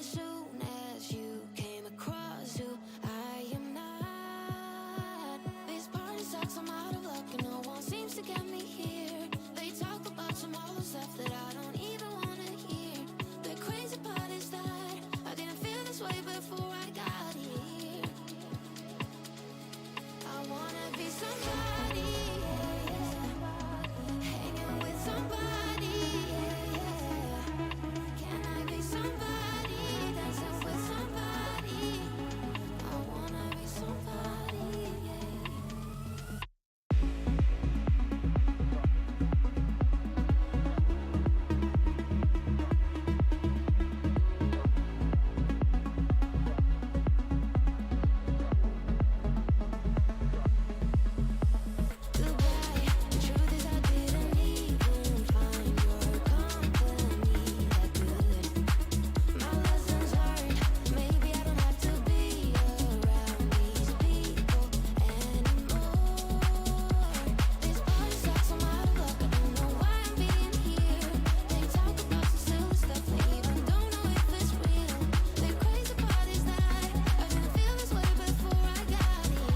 as soon as you came across who I am not. This party sucks, I'm out of luck, and no one seems to get me here. They talk about some all the stuff that I don't even wanna hear. The crazy part is that I didn't feel this way before I got here. I wanna be somebody, hanging with somebody. Can I be somebody, dancing with somebody? I wanna be somebody. Goodbye. The truth is I didn't even find your company that good. My lessons learned. Maybe I don't have to be around these people anymore. This party sucks, I'm out of luck. I don't know why I'm being here. They talk about some silly stuff, they even don't know if it's real. The crazy part is that I didn't feel this way before I got here.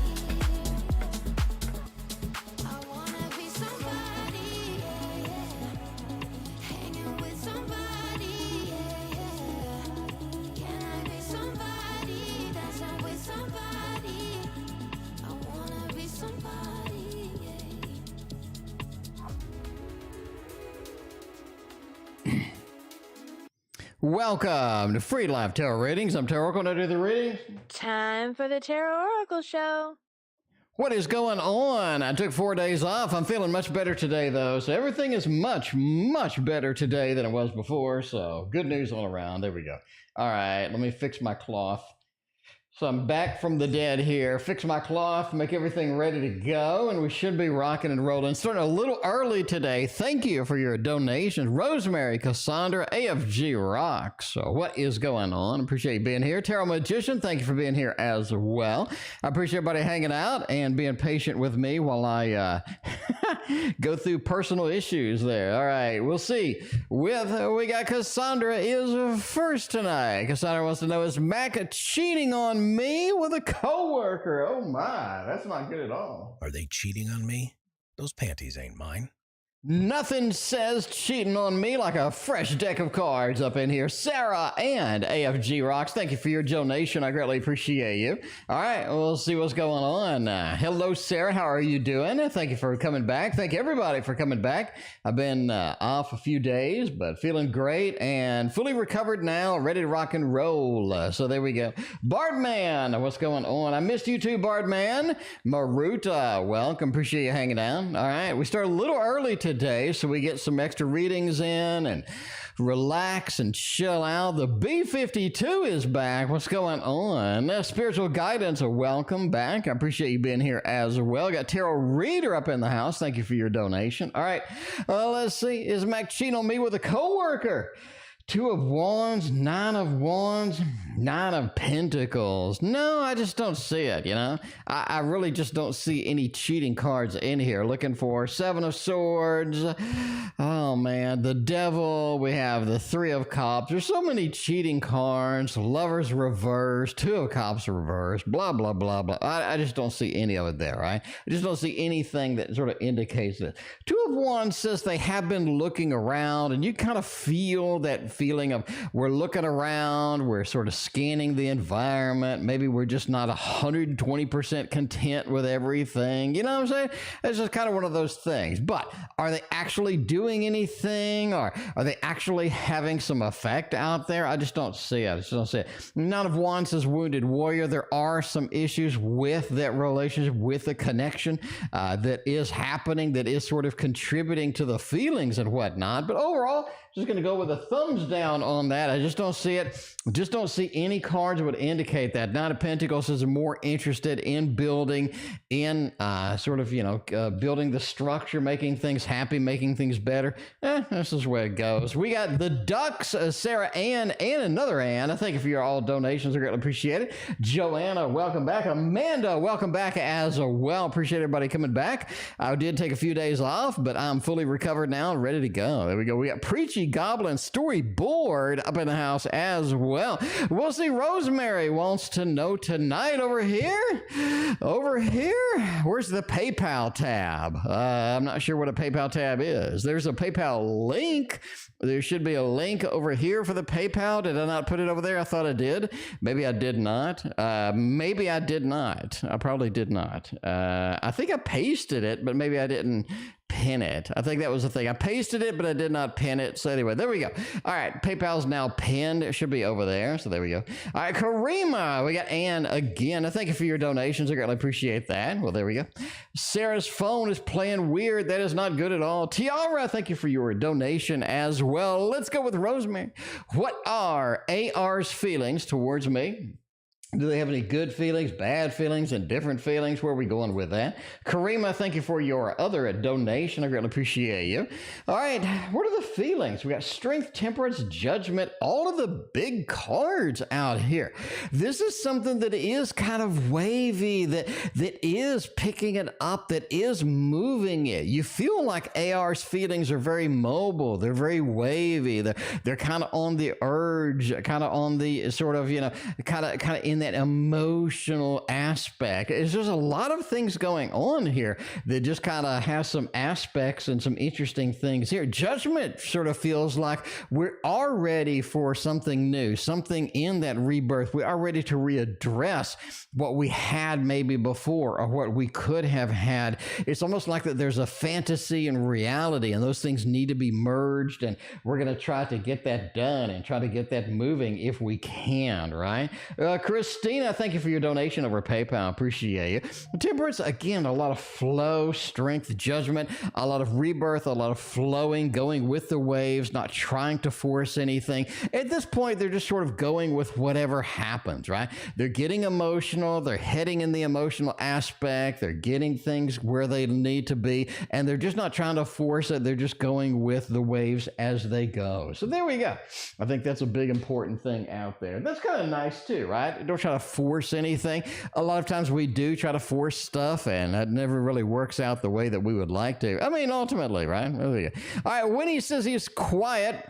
I wanna be somebody, hanging with somebody. Can I be somebody, dancing with somebody? I wanna be somebody. Welcome to Free Live Tarot Readings. I'm TarotOracle, and I do the readings. Time for the TarotOracle show. What is going on? I took 4 days off. I'm feeling much better today, though. So everything is much, much better today than it was before. So good news all around. There we go. All right, let me fix my cloth. So I'm back from the dead here. Fix my cloth, make everything ready to go, and we should be rocking and rolling. Starting a little early today. Thank you for your donations. Rosemary, Cassandra, AKFGRocks. So what is going on? Appreciate you being here. Tarot Magician, thank you for being here as well. I appreciate everybody hanging out and being patient with me while I go through personal issues there. All right, we'll see. We got Cassandra is first tonight. Cassandra wants to know, is Mack cheating on me with a coworker? Oh my, that's not good at all. Are they cheating on me? Those panties ain't mine. Nothing says cheating on me like a fresh deck of cards up in here. Sarah and AKFGRocks, thank you for your donation. I greatly appreciate you. All right, we'll see what's going on. Hello, Sarah. How are you doing? Thank you for coming back. Thank everybody for coming back. I've been off a few days, but feeling great and fully recovered now, ready to rock and roll. So there we go. Bardman, what's going on? I missed you too, Bardman. Maruta, welcome. Appreciate you hanging out. All right, we started a little early today, so we get some extra readings in and relax and chill out. The B52 is back. What's going on? Spiritual Guidance, welcome back. I appreciate you being here as well. Got Tiara Reader up in the house. Thank you for your donation. All right, let's see. Is Mack cheating on me with a coworker? Two of Wands, Nine of Wands, Nine of Pentacles. No, I just don't see it, you know. I really just don't see any cheating cards in here. Looking for Seven of Swords. Oh, man. The Devil. We have the Three of Cups. There's so many cheating cards. Lovers reversed. Two of Cups reversed. Blah, blah, blah, blah. I just don't see any of it there, right? I just don't see anything that sort of indicates it. Two of Wands says they have been looking around, and you kind of feel that feeling of we're looking around, we're sort of scanning the environment, maybe we're just not 120% content with everything, you know what I'm saying? It's just kind of one of those things. But are they actually doing anything, or are they actually having some effect out there? I just don't see it. I just don't see it. None of Wands says Wounded Warrior. There are some issues with that relationship, with the connection that is happening, that is sort of contributing to the feelings and whatnot. But overall, just going to go with a thumbs down on that. I just don't see it. Just don't see any cards that would indicate that. Nine of Pentacles is more interested in building, in sort of, you know, building the structure, making things happy, making things better. This is where it goes. We got the Ducks, Sarah Ann, and another Ann. I thank you for your all donations. I greatly appreciate it. Joanna, welcome back. Amanda, welcome back as well. Appreciate everybody coming back. I did take a few days off, but I'm fully recovered now and ready to go. There we go. We got Preachy Witchy Goblin storyboard up in the house as well. We'll see. Rosemary wants to know tonight over here. Over here? Where's the PayPal tab? I'm not sure what a PayPal tab is. There's a PayPal link. There should be a link over here for the PayPal. Did I not put it over there? I thought I did. Maybe I did not. Maybe I did not. I probably did not. I think I pasted it, but maybe I didn't pin it. I think that was the thing. I pasted it, but I did not pin it. So anyway, there we go. All right, PayPal's now pinned. It should be over there. So there we go. All right, Karima. We got Ann again. Thank you for your donations. I greatly appreciate that. Well, there we go. Sarah's phone is playing weird. That is not good at all. Tiara, thank you for your donation as well. Let's go with Rosemary. What are AR's feelings towards me? Do they have any good feelings, bad feelings, and different feelings? Where are we going with that? Karima, thank you for your other donation. I greatly appreciate you. All right, what are the feelings? We got strength, temperance, judgment, all of the big cards out here. This is something that is kind of wavy, that is picking it up, that is moving it. You feel like AR's feelings are very mobile. They're very wavy. They're kind of on the urge, kind of on the sort of, kind of in that emotional aspect. There's just a lot of things going on here that just kind of has some aspects and some interesting things here. Judgment sort of feels like we are ready for something new, something in that rebirth. We are ready to readdress what we had maybe before or what we could have had. It's almost like that there's a fantasy and reality, and those things need to be merged, and we're going to try to get that done and try to get that moving if we can, right? Kristina, thank you for your donation over PayPal. Appreciate you. Temperance, again, a lot of flow, strength, judgment, a lot of rebirth, a lot of flowing, going with the waves, not trying to force anything. At this point, they're just sort of going with whatever happens, right? They're getting emotional. They're heading in the emotional aspect. They're getting things where they need to be, and they're just not trying to force it. They're just going with the waves as they go. So there we go. I think that's a big, important thing out there. That's kind of nice too, right? Don't try to force anything. A lot of times we do try to force stuff, and that never really works out the way that we would like to. I mean, ultimately, right? All right, Winnie says he's quiet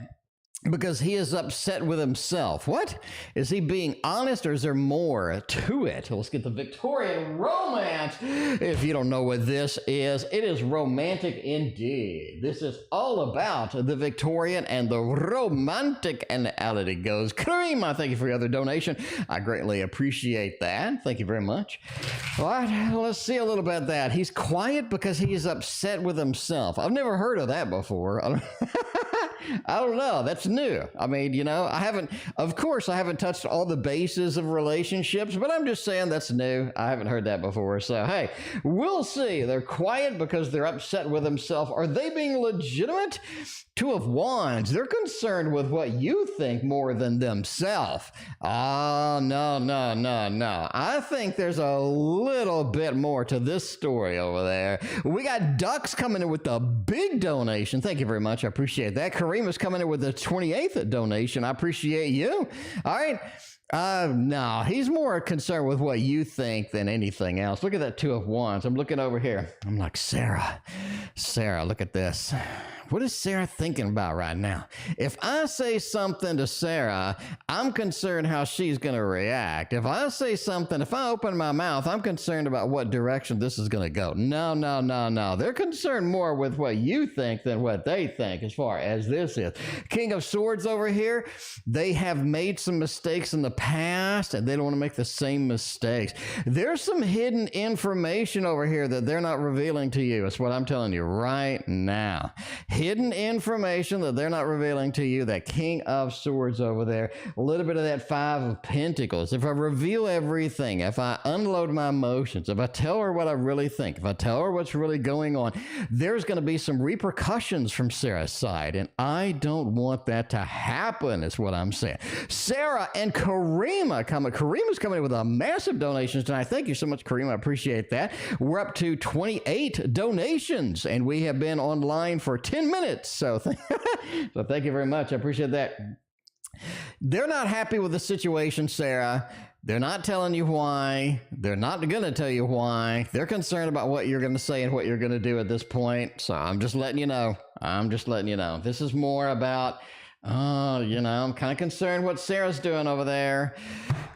because he is upset with himself. What? Is he being honest, or is there more to it? Let's get the Victorian Romance. If you don't know what this is, it is romantic indeed. This is all about the Victorian and the romantic, and out it goes. Karima, thank you for your other donation. I greatly appreciate that. Thank you very much. All right, let's see a little bit of that. He's quiet because he is upset with himself. I've never heard of that before. I don't know. That's new. I mean, I haven't touched all the bases of relationships, but I'm just saying that's new. I haven't heard that before. So, hey, we'll see. They're quiet because they're upset with themselves. Are they being legitimate? Two of Wands. They're concerned with what you think more than themselves. Oh, no. I think there's a little bit more to this story over there. We got Ducks coming in with a big donation. Thank you very much. I appreciate that. Karima's coming in with the 28th donation. I appreciate you. All right. No, he's more concerned with what you think than anything else. Look at that Two of Wands. I'm looking over here. I'm like, Sarah, look at this. What is Sarah thinking about right now? If I say something to Sarah, I'm concerned how she's going to react. If I say something, if I open my mouth, I'm concerned about what direction this is going to go. No. They're concerned more with what you think than what they think as far as this is. King of Swords over here, they have made some mistakes in the past, and they don't want to make the same mistakes. There's some hidden information over here that they're not revealing to you. That's what I'm telling you right now. Hidden information that they're not revealing to you. That King of Swords over there. A little bit of that Five of Pentacles. If I reveal everything, if I unload my emotions, if I tell her what I really think, if I tell her what's really going on, there's going to be some repercussions from Sarah's side, and I don't want that to happen, is what I'm saying. Sarah and Karima coming. Karima's coming in with a massive donation tonight. Thank you so much, Karima. I appreciate that. We're up to 28 donations, and we have been online for 10 minutes. So thank you very much. I appreciate that. They're not happy with the situation, Sarah. They're not telling you why. They're not going to tell you why. They're concerned about what you're going to say and what you're going to do at this point. So I'm just letting you know. I'm just letting you know. This is more about, I'm kind of concerned what Sarah's doing over there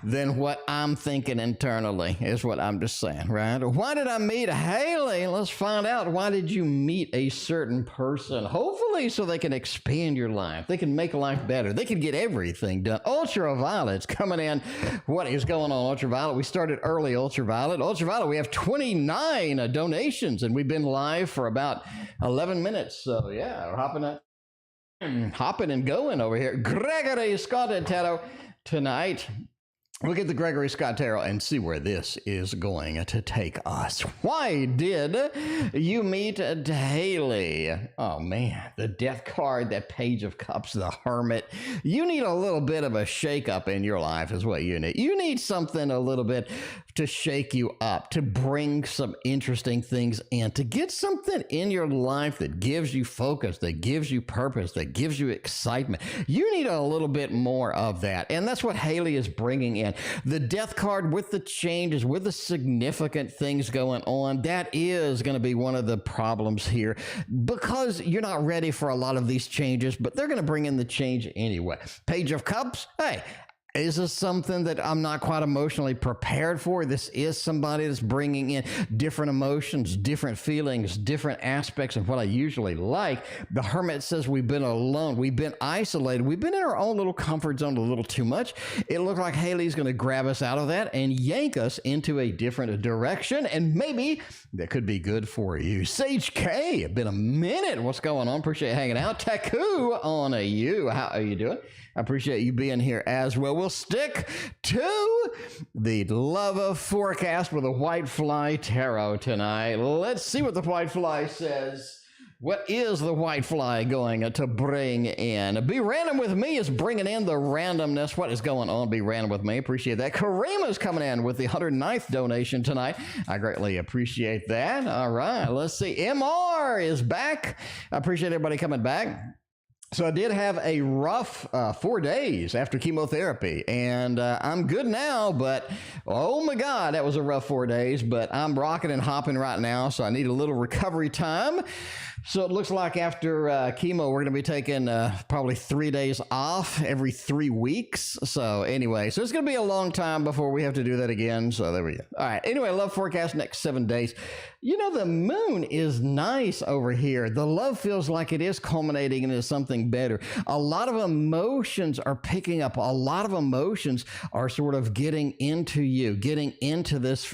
than what I'm thinking internally, is what I'm just saying, right? Why did I meet Hailee? Let's find out. Why did you meet a certain person? Hopefully so they can expand your life. They can make life better. They can get everything done. Ultraviolet's coming in. What is going on, Ultraviolet? We started early, Ultraviolet. Ultraviolet, we have 29 donations, and we've been live for about 11 minutes. So, yeah, we're hopping and going over here. Gregory Scott and Tarot tonight. Look at the Gregory Scott Tarot and see where this is going to take us. Why did you meet Hailee? Oh, man, the death card, that page of cups, the hermit. You need a little bit of a shake-up in your life is what you need. You need something a little bit to shake you up, to bring some interesting things in, to get something in your life that gives you focus, that gives you purpose, that gives you excitement. You need a little bit more of that, and that's what Hailee is bringing in. The death card with the changes, with the significant things going on, that is going to be one of the problems here because you're not ready for a lot of these changes, but they're going to bring in the change anyway. Page of Cups, hey, is this something that I'm not quite emotionally prepared for? This is somebody that's bringing in different emotions, different feelings, different aspects of what I usually like. The Hermit says we've been alone. We've been isolated. We've been in our own little comfort zone a little too much. It looked like Hailee's going to grab us out of that and yank us into a different direction, and maybe that could be good for you. Sage K, been a minute. What's going on? Appreciate you hanging out. Taku on you. How are you doing? I appreciate you being here as well. We'll stick to the love forecast with a white fly tarot tonight. Let's see what the white fly says. What is the white fly going to bring in? Be Random with me is bringing in the randomness. What is going on? Be Random with me. Appreciate that. Karima's coming in with the 109th donation tonight. I greatly appreciate that. All right, let's see. MR is back. I appreciate everybody coming back. So I did have a rough 4 days after chemotherapy, and I'm good now, but oh my God, that was a rough 4 days, but I'm rocking and hopping right now, so I need a little recovery time. So it looks like after chemo, we're going to be taking probably 3 days off every 3 weeks. So anyway, so it's going to be a long time before we have to do that again. So there we go. All right. Anyway, love forecast next 7 days. You know, the moon is nice over here. The love feels like it is culminating into something better. A lot of emotions are picking up. A lot of emotions are sort of getting into you, getting into this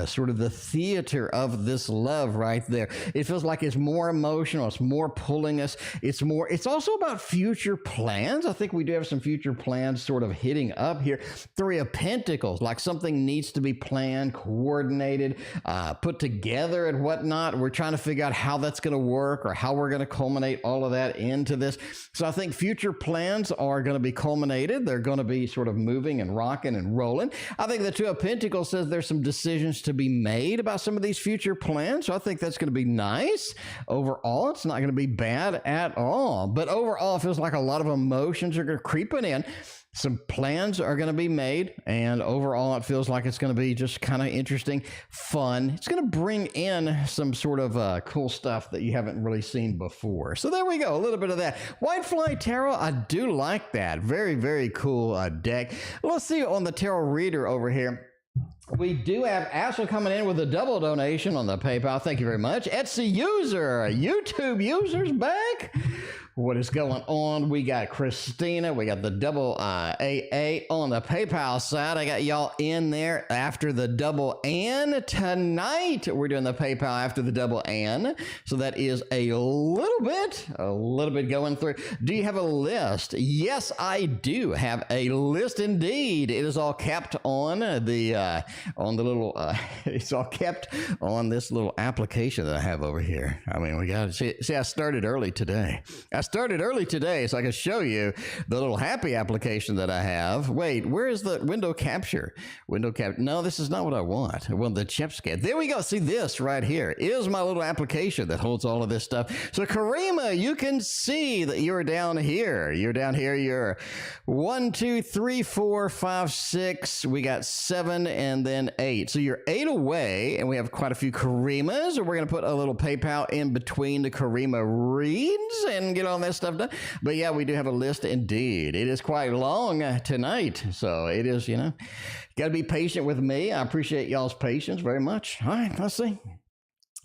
sort of the theater of this love right there. It feels like it's more emotional. It's more pulling us. It's also about future plans. I think we do have some future plans sort of hitting up here. 3 of Pentacles, like something needs to be planned, coordinated, put together and whatnot. We're trying to figure out how that's going to work or how we're going to culminate all of that into this. So I think future plans are going to be culminated. They're going to be sort of moving and rocking and rolling. I think the 2 of Pentacles says there's some decisions to be made about some of these future plans. So I think that's going to be nice. Overall, it's not going to be bad at all. But overall, it feels like a lot of emotions are creeping in. Some plans are going to be made, and overall, it feels like it's going to be just kind of interesting, fun. It's going to bring in some sort of cool stuff that you haven't really seen before. So there we go, a little bit of that. White Fly Tarot, I do like that. Very, very cool deck. Let's see on the tarot reader over here. We do have Ashley coming in with a double donation on the PayPal. Thank you very much. etsyuser, YouTube users back. What is going on? We got Kristina. We got the double AA on the PayPal side. I got y'all in there after the double N. Tonight, we're doing the PayPal after the double N. So that is a little bit going through. Do you have a list? Yes, I do have a list indeed. It is all kept on the little, it's all kept on this little application that I have over here. I mean, we got to see, I started early today. I started early today so I can show you the little happy application that I have. Wait, where is the window capture? No, this is not what I want. I want the ChatScan. There we go. See, this right here is my little application that holds all of this stuff. So Karima, you can see that you're down here. You're 1, 2, 3, 4, 5, 6. We got 7 and then 8. So you're 8 away, and we have quite a few Karimas. So we're going to put a little PayPal in between the Karima reads and get all that stuff done. But yeah, we do have a list indeed. It is quite long tonight. So it is, got to be patient with me. I appreciate y'all's patience very much. All right, let's see.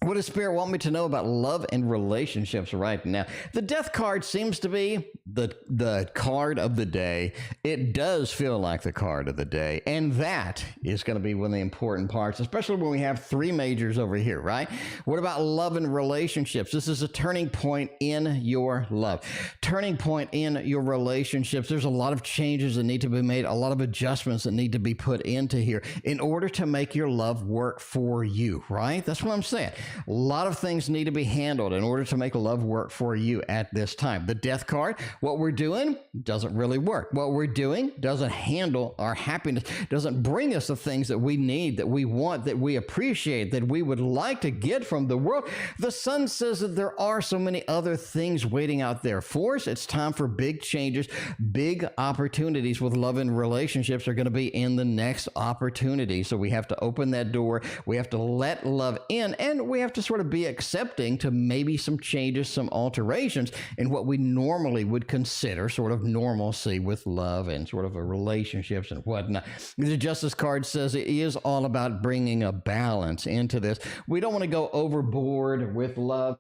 What does Spirit want me to know about love and relationships right now? The Death card seems to be the card of the day. It does feel like the card of the day. And that is going to be one of the important parts, especially when we have 3 majors over here, right? What about love and relationships? This is a turning point in your love. Turning point in your relationships. There's a lot of changes that need to be made, a lot of adjustments that need to be put into here in order to make your love work for you, right? That's what I'm saying. A lot of things need to be handled in order to make love work for you at this time. The Death card, what we're doing doesn't really work. What we're doing doesn't handle our happiness, doesn't bring us the things that we need, that we want, that we appreciate, that we would like to get from the world. The Sun says that there are so many other things waiting out there for us. It's time for big changes, big opportunities with love and relationships are going to be in the next opportunity. So we have to open that door. We have to let love in, and we have to sort of be accepting to maybe some changes, some alterations in what we normally would consider sort of normalcy with love and sort of a relationships and whatnot. The Justice card says it is all about bringing a balance into this. We don't want to go overboard with love.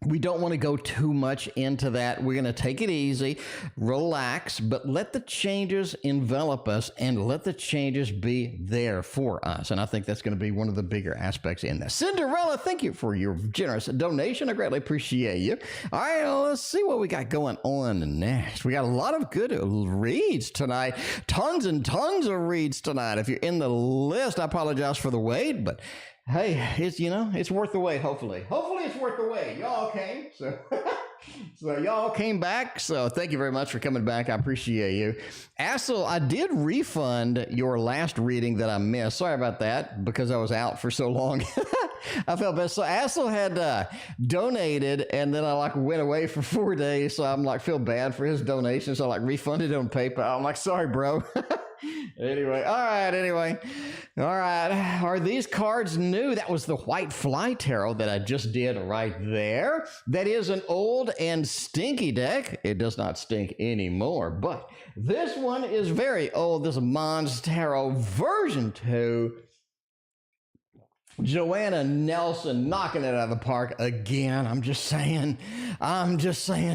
We don't want to go too much into that. We're going to take it easy, relax, but let the changes envelop us and let the changes be there for us. And I think that's going to be one of the bigger aspects in this. Cinderella, thank you for your generous donation. I greatly appreciate you. All right, well, let's see what we got going on next. We got a lot of good reads tonight. Tons and tons of reads tonight. If you're in the list, I apologize for the wait, but hey, it's worth the wait, hopefully. Hopefully it's worth the wait. Y'all came, so y'all came back. So thank you very much for coming back. I appreciate you. Assel, I did refund your last reading that I missed. Sorry about that, because I was out for so long. I felt bad. So Assel had donated, and then I went away for 4 days. So I'm feel bad for his donation. So I refunded it on PayPal. I'm sorry, bro. Anyway. All right. Are these cards new? That was the White Flytaro that I just did right there. That is an old and stinky deck. It does not stink anymore, but this one is very old. This is Mons Tarot version 2. Joanna Nelson knocking it out of the park again. I'm just saying,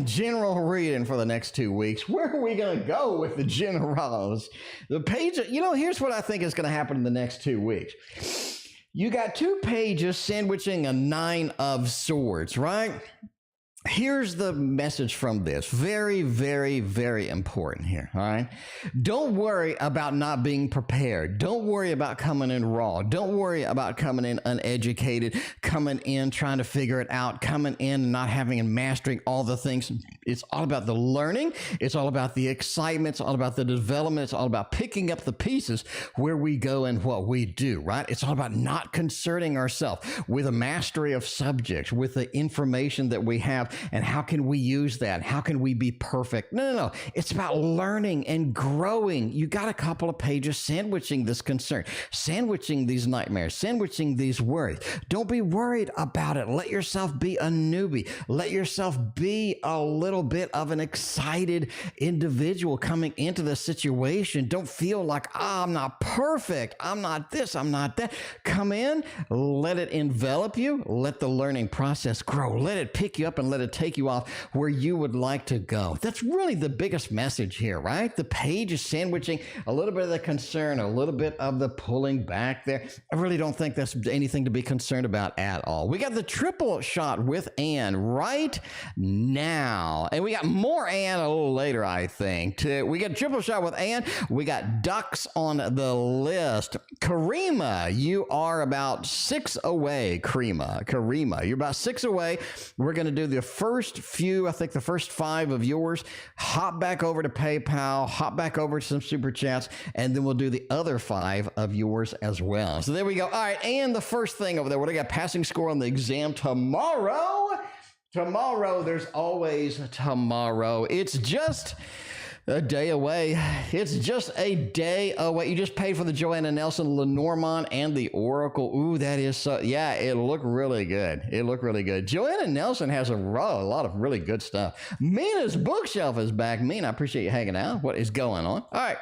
general reading for the next 2 weeks. Where are we going to go with the generals? The page, here's what I think is going to happen in the next 2 weeks. You got 2 pages sandwiching a 9 of Swords, right? Here's the message from this. Very, very, very important here, all right? Don't worry about not being prepared. Don't worry about coming in raw. Don't worry about coming in uneducated, coming in trying to figure it out, coming in and not having and mastering all the things. It's all about the learning. It's all about the excitement. It's all about the development. It's all about picking up the pieces where we go and what we do, right? It's all about not concerning ourselves with a mastery of subjects, with the information that we have, and how can we use that? How can we be perfect? No. It's about learning and growing. You got a couple of pages sandwiching this concern, sandwiching these nightmares, sandwiching these worries. Don't be worried about it. Let yourself be a newbie. Let yourself be a little bit of an excited individual coming into the situation. Don't feel like, I'm not perfect. I'm not this. I'm not that. Come in, let it envelop you. Let the learning process grow. Let it pick you up and let it take you off where you would like to go. That's really the biggest message here, right? The page is sandwiching a little bit of the concern, a little bit of the pulling back there. I really don't think that's anything to be concerned about at all. We got the triple shot with Anne right now. And we got more Anne a little later, I think. We got triple shot with Anne. We got ducks on the list. Karima, you are about 6 away. Karima, you're about 6 away. We're going to do the first few, I think the first 5 of yours, hop back over to PayPal, hop back over to some super chats, and then we'll do the other 5 of yours as well. So there we go. All right, and the first thing over there, what do I got? Passing score on the exam tomorrow. Tomorrow, there's always tomorrow. It's just a day away. It's just a day away. You just paid for the Joanna Nelson, Lenormand, and the Oracle. Ooh, that is so, yeah, it looked really good. It looked really good. Joanna Nelson has a lot of really good stuff. Mina's bookshelf is back. Mina, I appreciate you hanging out. What is going on? All right.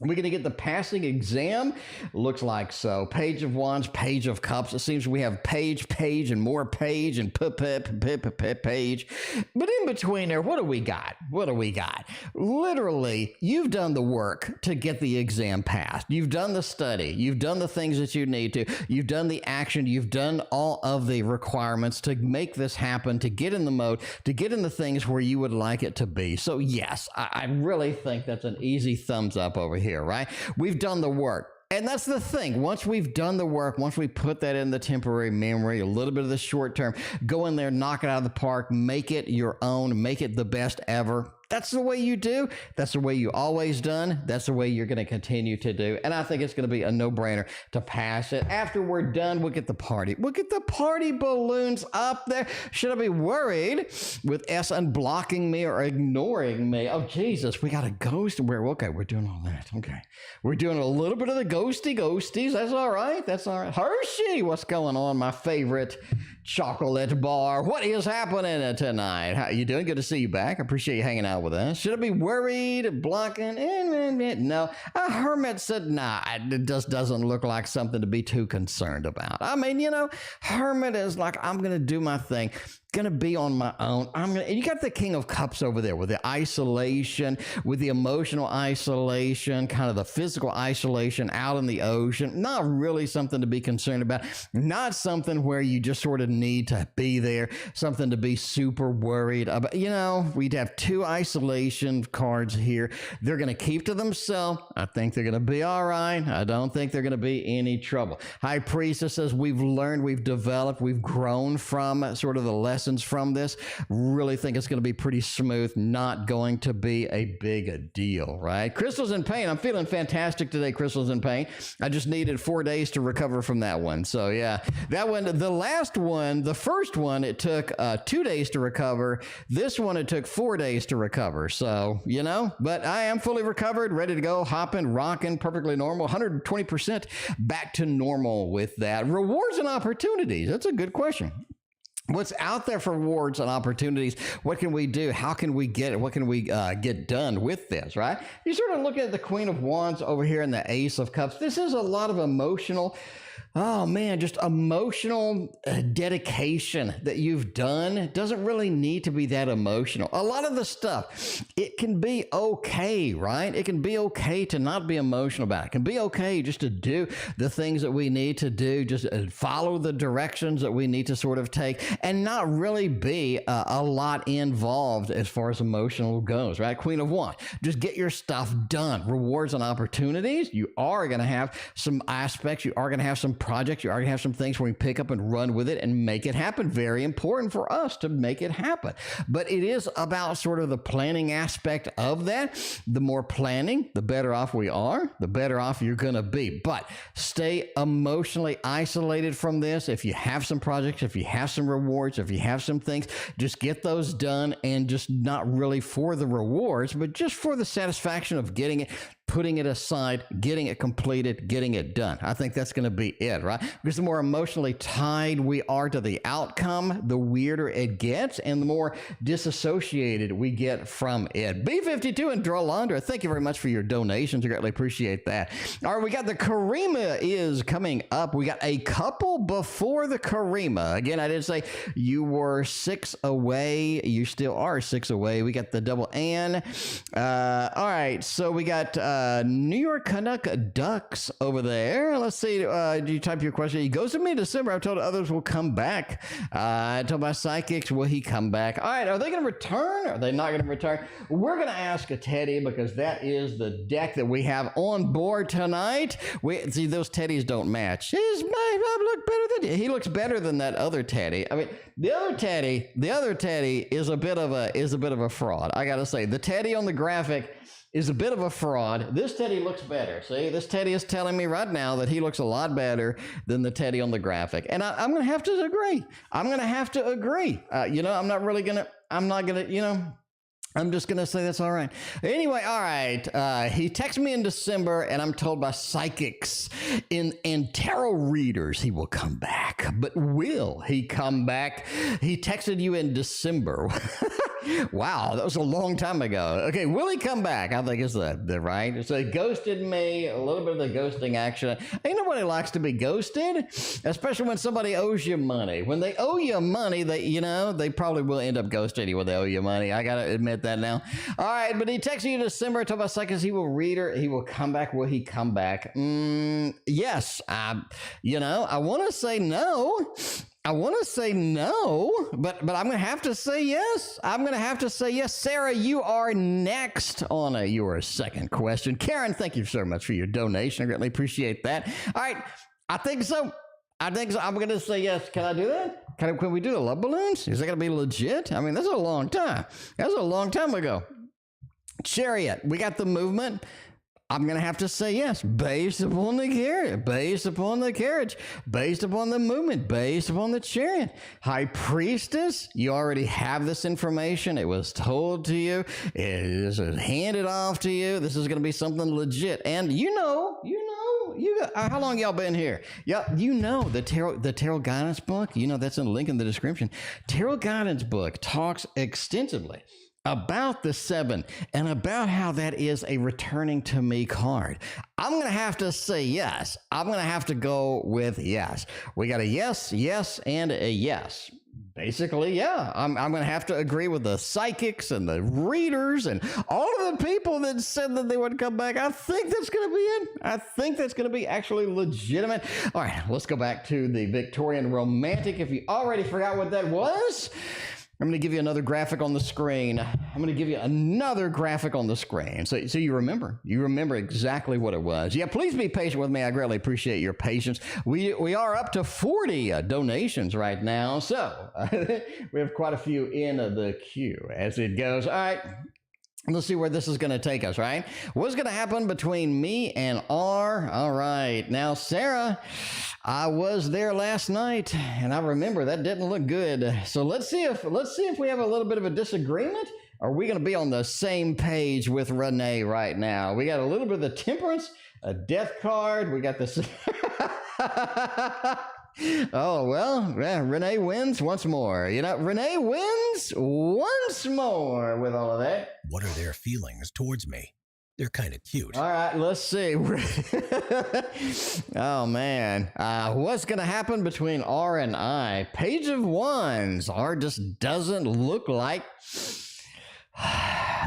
We're going to get the passing exam. Looks like so. Page of Wands, Page of Cups. It seems we have page, and more page, and page. But in between there, what do we got? What do we got? Literally, you've done the work to get the exam passed. You've done the study. You've done the things that you need to. You've done the action. You've done all of the requirements to make this happen, to get in the mode, to get in the things where you would like it to be. So yes, I really think that's an easy thumbs up over here, right? We've done the work. And that's the thing. Once we've done the work, once we put that in the temporary memory, a little bit of the short term, go in there, knock it out of the park, make it your own, make it the best ever. That's the way you do. That's the way you always done. That's the way you're going to continue to do. And I think it's going to be a no-brainer to pass it. After we're done, we'll get the party. We'll get the party balloons up there. Should I be worried with S unblocking me or ignoring me? Oh, Jesus, we got a ghost. Okay, we're doing all that. Okay. We're doing a little bit of the ghosties. That's all right. That's all right. Hershey, what's going on? My favorite chocolate bar. What is happening tonight? How you doing? Good to see you back. I appreciate you hanging out with us. Should I be worried? Blocking? No. A hermit said, nah, it just doesn't look like something to be too concerned about. I mean, you know, hermit is like, I'm going to do my thing. Going to be on my own. You got the King of Cups over there with the isolation, with the emotional isolation, kind of the physical isolation out in the ocean. Not really something to be concerned about. Not something where you just sort of need to be there. Something to be super worried about. You know, we'd have 2 isolation cards here. They're going to keep to themselves. I think they're going to be all right. I don't think they're going to be any trouble. High Priestess says we've learned, we've developed, we've grown from sort of the lessons from this. Really think it's going to be pretty smooth, not going to be a big deal, right? Crystals in Pain. I'm feeling fantastic today, Crystals in Pain. I just needed 4 days to recover from that one. So yeah, that one, the last one, the first one, it took 2 days to recover. This one, it took 4 days to recover. So, you know, but I am fully recovered, ready to go, hopping, rocking, perfectly normal, 120% back to normal with that. Rewards and opportunities. That's a good question. What's out there for rewards and opportunities? What can we do? How can we get it? What can we get done with this, right? You sort of look at the Queen of Wands over here and the Ace of Cups. This is a lot of emotional, oh man, just emotional dedication that you've done. It doesn't really need to be that emotional. A lot of the stuff, it can be okay, right? It can be okay to not be emotional about it. It can be okay just to do the things that we need to do, just follow the directions that we need to sort of take and not really be a lot involved as far as emotional goes, right? Queen of Wands, just get your stuff done. Rewards and opportunities, you are going to have some aspects, you are going to have some projects, you already have some things where you pick up and run with it and make it happen. Very important for us to make it happen. But it is about sort of the planning aspect of that. The more planning, the better off we are, the better off you're going to be. But stay emotionally isolated from this. If you have some projects, if you have some rewards, if you have some things, just get those done, and just not really for the rewards, but just for the satisfaction of getting it, putting it aside, getting it completed, getting it done. I think that's going to be it, right? Because the more emotionally tied we are to the outcome, the weirder it gets and the more disassociated we get from it. B52 and Dralandra, thank you very much for your donations. I greatly appreciate that. All right, we got the Karima is coming up. We got a couple before the Karima. Again, I did say you were 6 away. You still are 6 away. We got the double N. All right, so we got New York Cayuga Ducks over there. Let's see. Do you type your question? He goes to me in December. I've told others will come back. I told my psychics, will he come back? All right. Are they going to return? Are they not going to return? We're going to ask a Teddy because that is the deck that we have on board tonight. See, those Teddies don't match. Look better than he looks better than that other Teddy. I mean, the other Teddy is a bit of a fraud. I got to say, the Teddy on the graphic is a bit of a fraud. This Teddy looks better. See, this Teddy is telling me right now that he looks a lot better than the Teddy on the graphic. And I'm going to have to agree. I'm just going to say that's all right. Anyway, all right. He texted me in December, and I'm told by psychics and tarot readers he will come back. But will he come back? He texted you in December. Wow, that was a long time ago. Okay, will he come back? I think it's the right. So he ghosted me, a little bit of the ghosting action. Ain't nobody likes to be ghosted, especially when somebody owes you money. When they owe you money, they probably will end up ghosting you when they owe you money. I got to admit that now. All right, but he texted you in December, told my seconds he will read her. He will come back. Will he come back? Yes. I want to say no. But I'm going to have to say yes. Sarah, you are next on your second question. Karen, thank you so much for your donation. I greatly appreciate that. All right. I think so. I'm going to say yes. Can I do that? Can we do the love balloons? Is that going to be legit? I mean, that's a long time. That was a long time ago. Chariot, we got the movement. I'm going to have to say yes, based upon the carriage, based upon the movement, based upon the chariot. High Priestess, you already have this information. It was told to you. It is handed off to you. This is going to be something legit. And how long y'all been here? Yeah, the tarot guidance book. That's in the link in the description. Tarot guidance book talks extensively about the 7 and about how that is a returning to me card. I'm going to have to say yes. I'm going to have to go with yes. We got a yes, and a yes. Basically, yeah, I'm going to have to agree with the psychics and the readers and all of the people that said that they would come back. I think that's going to be it. I think that's going to be actually legitimate. All right, let's go back to the Victorian Romantic. If you already forgot what that was, I'm going to give you another graphic on the screen. So you remember exactly what it was. Yeah, please be patient with me. I greatly appreciate your patience. We are up to 40 donations right now. So we have quite a few in the queue as it goes. All right. Let's see where this is going to take us, right? What's going to happen between me and R? All right. Now, Sarah, I was there last night, and I remember that didn't look good. So let's see if we have a little bit of a disagreement. Are we going to be on the same page with Renee right now? We got a little bit of the Temperance, a Death card. We got this. Oh, well, Renee wins once more. Renee wins once more with all of that. What are their feelings towards me? They're kind of cute. All right, let's see. Oh, man. What's going to happen between R and I? Page of Wands. R just doesn't look like...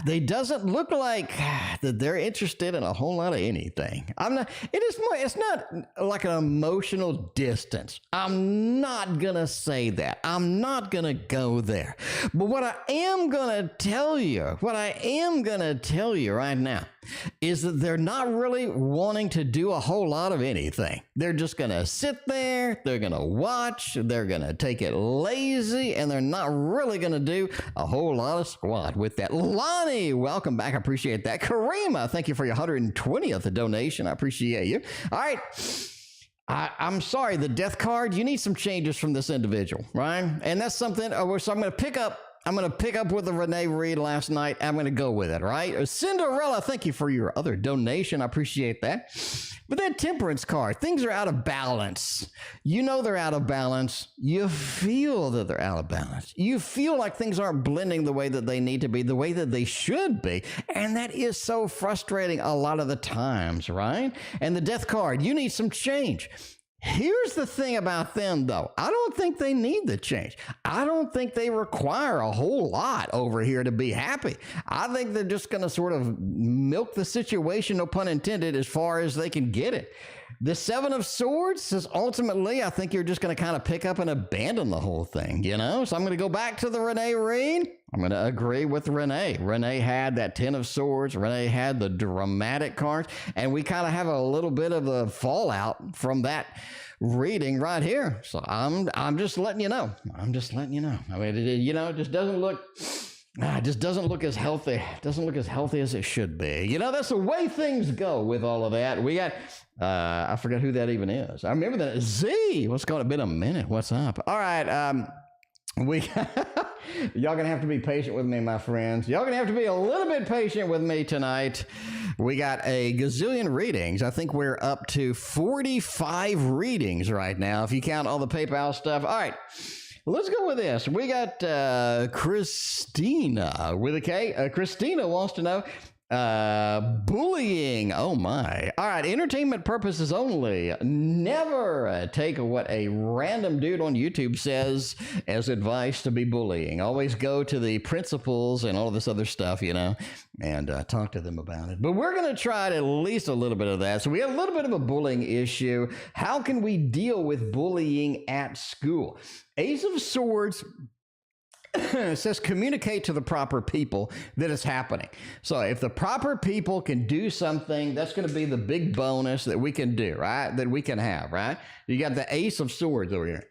They doesn't look like that they're interested in a whole lot of anything. It's not like an emotional distance. I'm not going to say that. I'm not going to go there. But what I am going to tell you right now is that they're not really wanting to do a whole lot of anything. They're just going to sit there. They're going to watch. They're going to take it lazy, and they're not really going to do a whole lot of squat with that. Lani, welcome back. I appreciate that. Karima, thank you for your 120th donation. I appreciate you. All right. I'm sorry, the Death card, you need some changes from this individual, right? And that's something, so I'm going to pick up with the Renee Reed last night. I'm going to go with it, right? Cinderella, thank you for your other donation. I appreciate that. But that Temperance card, things are out of balance. They're out of balance. You feel that they're out of balance. You feel like things aren't blending the way that they need to be, the way that they should be. And that is so frustrating a lot of the times, right? And the Death card, you need some change. Here's the thing about them, though. I don't think they need the change. I don't think they require a whole lot over here to be happy. I think they're just going to sort of milk the situation, no pun intended, as far as they can get it. The Seven of Swords says ultimately, I think you're just going to kind of pick up and abandon the whole thing, you know? So I'm going to go back to the Renee read. I'm going to agree with Renee. Renee had that Ten of Swords. Renee had the dramatic cards. And we kind of have a little bit of a fallout from that reading right here. So I'm just letting you know. I'm just letting you know. I mean, it just doesn't look... it just doesn't look as healthy. It doesn't look as healthy as it should be. You know, that's the way things go with all of that. We got, I forgot who that even is. I remember that. Z. What's going on? It's been a minute. What's up? All right. Y'all gonna have to be patient with me, my friends. Y'all gonna have to be a little bit patient with me tonight. We got a gazillion readings. I think we're up to 45 readings right now, if you count all the PayPal stuff. All right. Let's go with this. We got Kristina with a K. Kristina wants to know, bullying. Oh my. All right. Entertainment purposes only. Never take what a random dude on YouTube says as advice to be bullying. Always go to the principals and all this other stuff, you know, and talk to them about it. But we're going to try at least a little bit of that. So we have a little bit of a bullying issue. How can we deal with bullying at school? Ace of Swords says communicate to the proper people that it's happening. So if the proper people can do something, that's going to be the big bonus that we can do, right? That we can have, right? You got the Ace of Swords over here.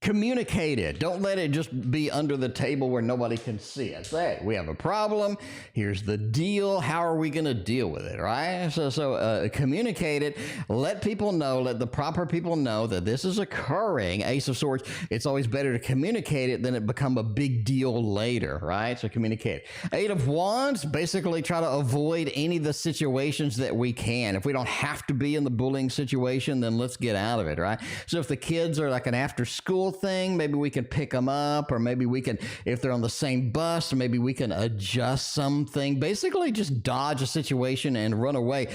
Communicate it. Don't let it just be under the table where nobody can see it. Say, we have a problem. Here's the deal. How are we going to deal with it, right? So communicate it. Let people know, let the proper people know that this is occurring. Ace of Swords. It's always better to communicate it than it become a big deal later, right? So communicate. Eight of Wands, basically try to avoid any of the situations that we can. If we don't have to be in the bullying situation, then let's get out of it, right? So if the kids are like an after school thing, maybe we can pick them up, or maybe we can, if they're on the same bus, maybe we can adjust something. Basically just dodge a situation and run away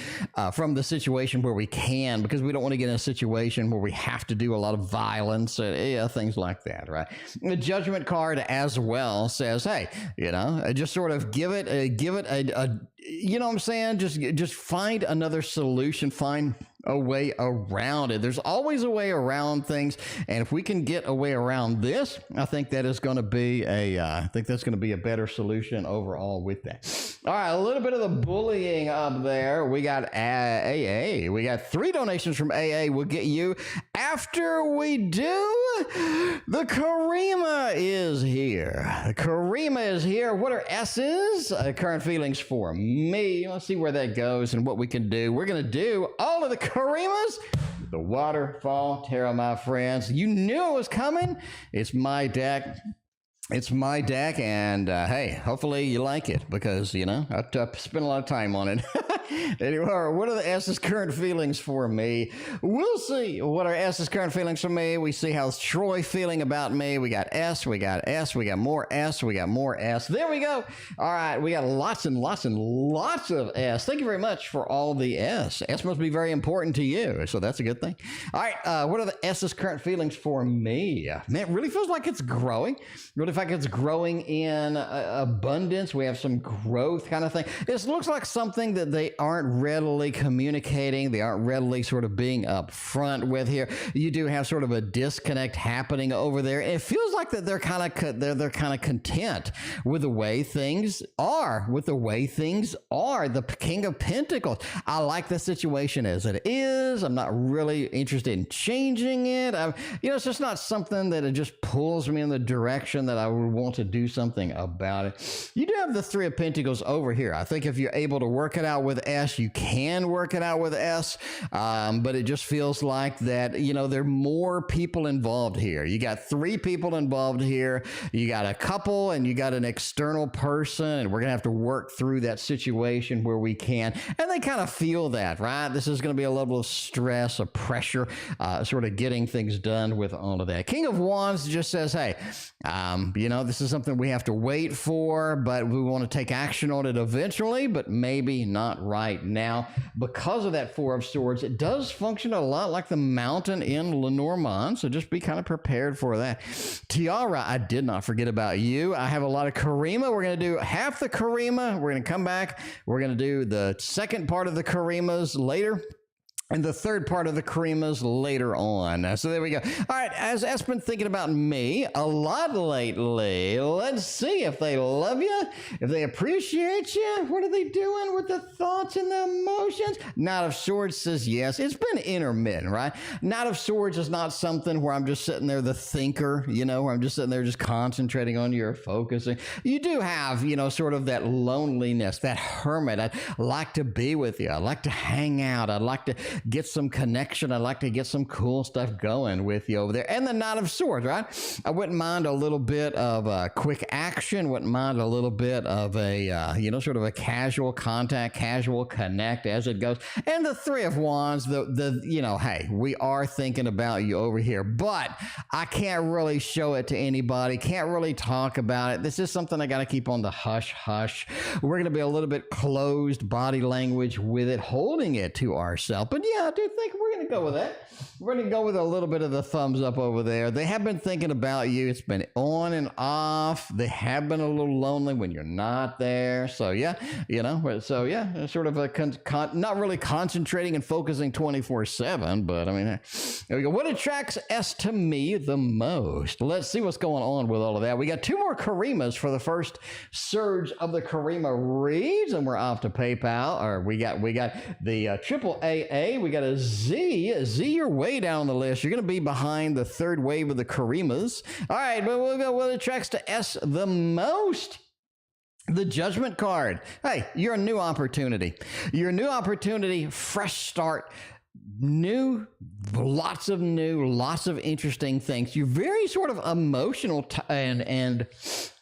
from the situation where we can, because we don't want to get in a situation where we have to do a lot of violence, things like that, right? The Judgment card as well says, hey, you know, just sort of give it a you know what I'm saying? Just find another solution, find a way around it. There's always a way around things, and if we can get a way around this, I think that is going to be I think that's going to be a better solution overall with that. All right, a little bit of the bullying up there. We got AA. We got 3 donations from AA. We'll get you after we do. The Karima is here. The Karima is here. What are S's? Current feelings for me. Let's see where that goes and what we can do. We're going to do all of the Karimas. The Waterfall Tarot, my friends. You knew it was coming. It's my deck. It's my deck, and hey, hopefully you like it, because, you know, I spent a lot of time on it. Anyway, what are the S's current feelings for me? We'll see what are S's current feelings for me. We see how's Troy feeling about me. We got S, we got S, we got more S, we got more S. There we go. All right, we got lots and lots and lots of S. Thank you very much for all the S. S must be very important to you, so that's a good thing. All right, what are the S's current feelings for me? Man, it really feels like it's growing. Really feels like it's growing in abundance. We have some growth kind of thing. This looks like something that they aren't readily communicating. They aren't readily sort of being upfront with here. You do have sort of a disconnect happening over there. It feels like that they're kind of content with the way things are. The King of Pentacles. I like the situation as it is. I'm not really interested in changing it. It's just not something that it just pulls me in the direction that I would want to do something about it. You do have the Three of Pentacles over here. I think if you're able to work it out with S, you can work it out with S, but it just feels like that, there are more people involved here. You got 3 people involved here. You got a couple and you got an external person, and we're going to have to work through that situation where we can. And they kind of feel that, right? This is going to be a level of stress, of pressure, sort of getting things done with all of that. King of Wands just says, hey, this is something we have to wait for, but we want to take action on it eventually, but maybe not right now. Because of that Four of Swords, it does function a lot like the mountain in Lenormand, so just be kind of prepared for that. Tiara, I did not forget about you. I have a lot of karima. We're going to do half the karima. We're going to come back. We're going to do the second part of the karimas later, and the third part of the karimas later on. So there we go. All right, as Espen been thinking about me a lot lately, let's see if they love you, if they appreciate you. What are they doing with the thoughts and the emotions? Knight of Swords says yes. It's been intermittent, right? Knight of Swords is not something where I'm just sitting there the thinker, you know, where I'm just sitting there just concentrating on your focusing. You do have, you know, sort of that loneliness, that hermit. I'd like to be with you. I'd like to hang out. I'd like to get some connection. I'd like to get some cool stuff going with you over there. And the Knight of Swords, right? I wouldn't mind a little bit of quick action. Wouldn't mind a little bit of a, you know, sort of a casual contact, casual connect as it goes. And the Three of Wands, you know, hey, we are thinking about you over here, but I can't really show it to anybody. Can't really talk about it. This is something I got to keep on the hush hush. We're going to be a little bit closed body language with it, holding it to ourselves. But yeah, I do think we're going to go with that. We're going to go with a little bit of the thumbs up over there. They have been thinking about you. It's been on and off. They have been a little lonely when you're not there. So yeah, you know, so yeah, sort of a not really concentrating and focusing 24/7, but I mean, there we go. What attracts S to me the most? Let's see what's going on with all of that. We got two more karimas for the first surge of the karima reads, and we're off to PayPal. Or we got the triple AA. We got a Z. Z, you're way down on the list. You're going to be behind the third wave of the karimas. All right, but we'll go. What attracts to S the most? The Judgment card. Hey, you're a new opportunity. You're a new opportunity, fresh start, lots of interesting things. You're very sort of emotional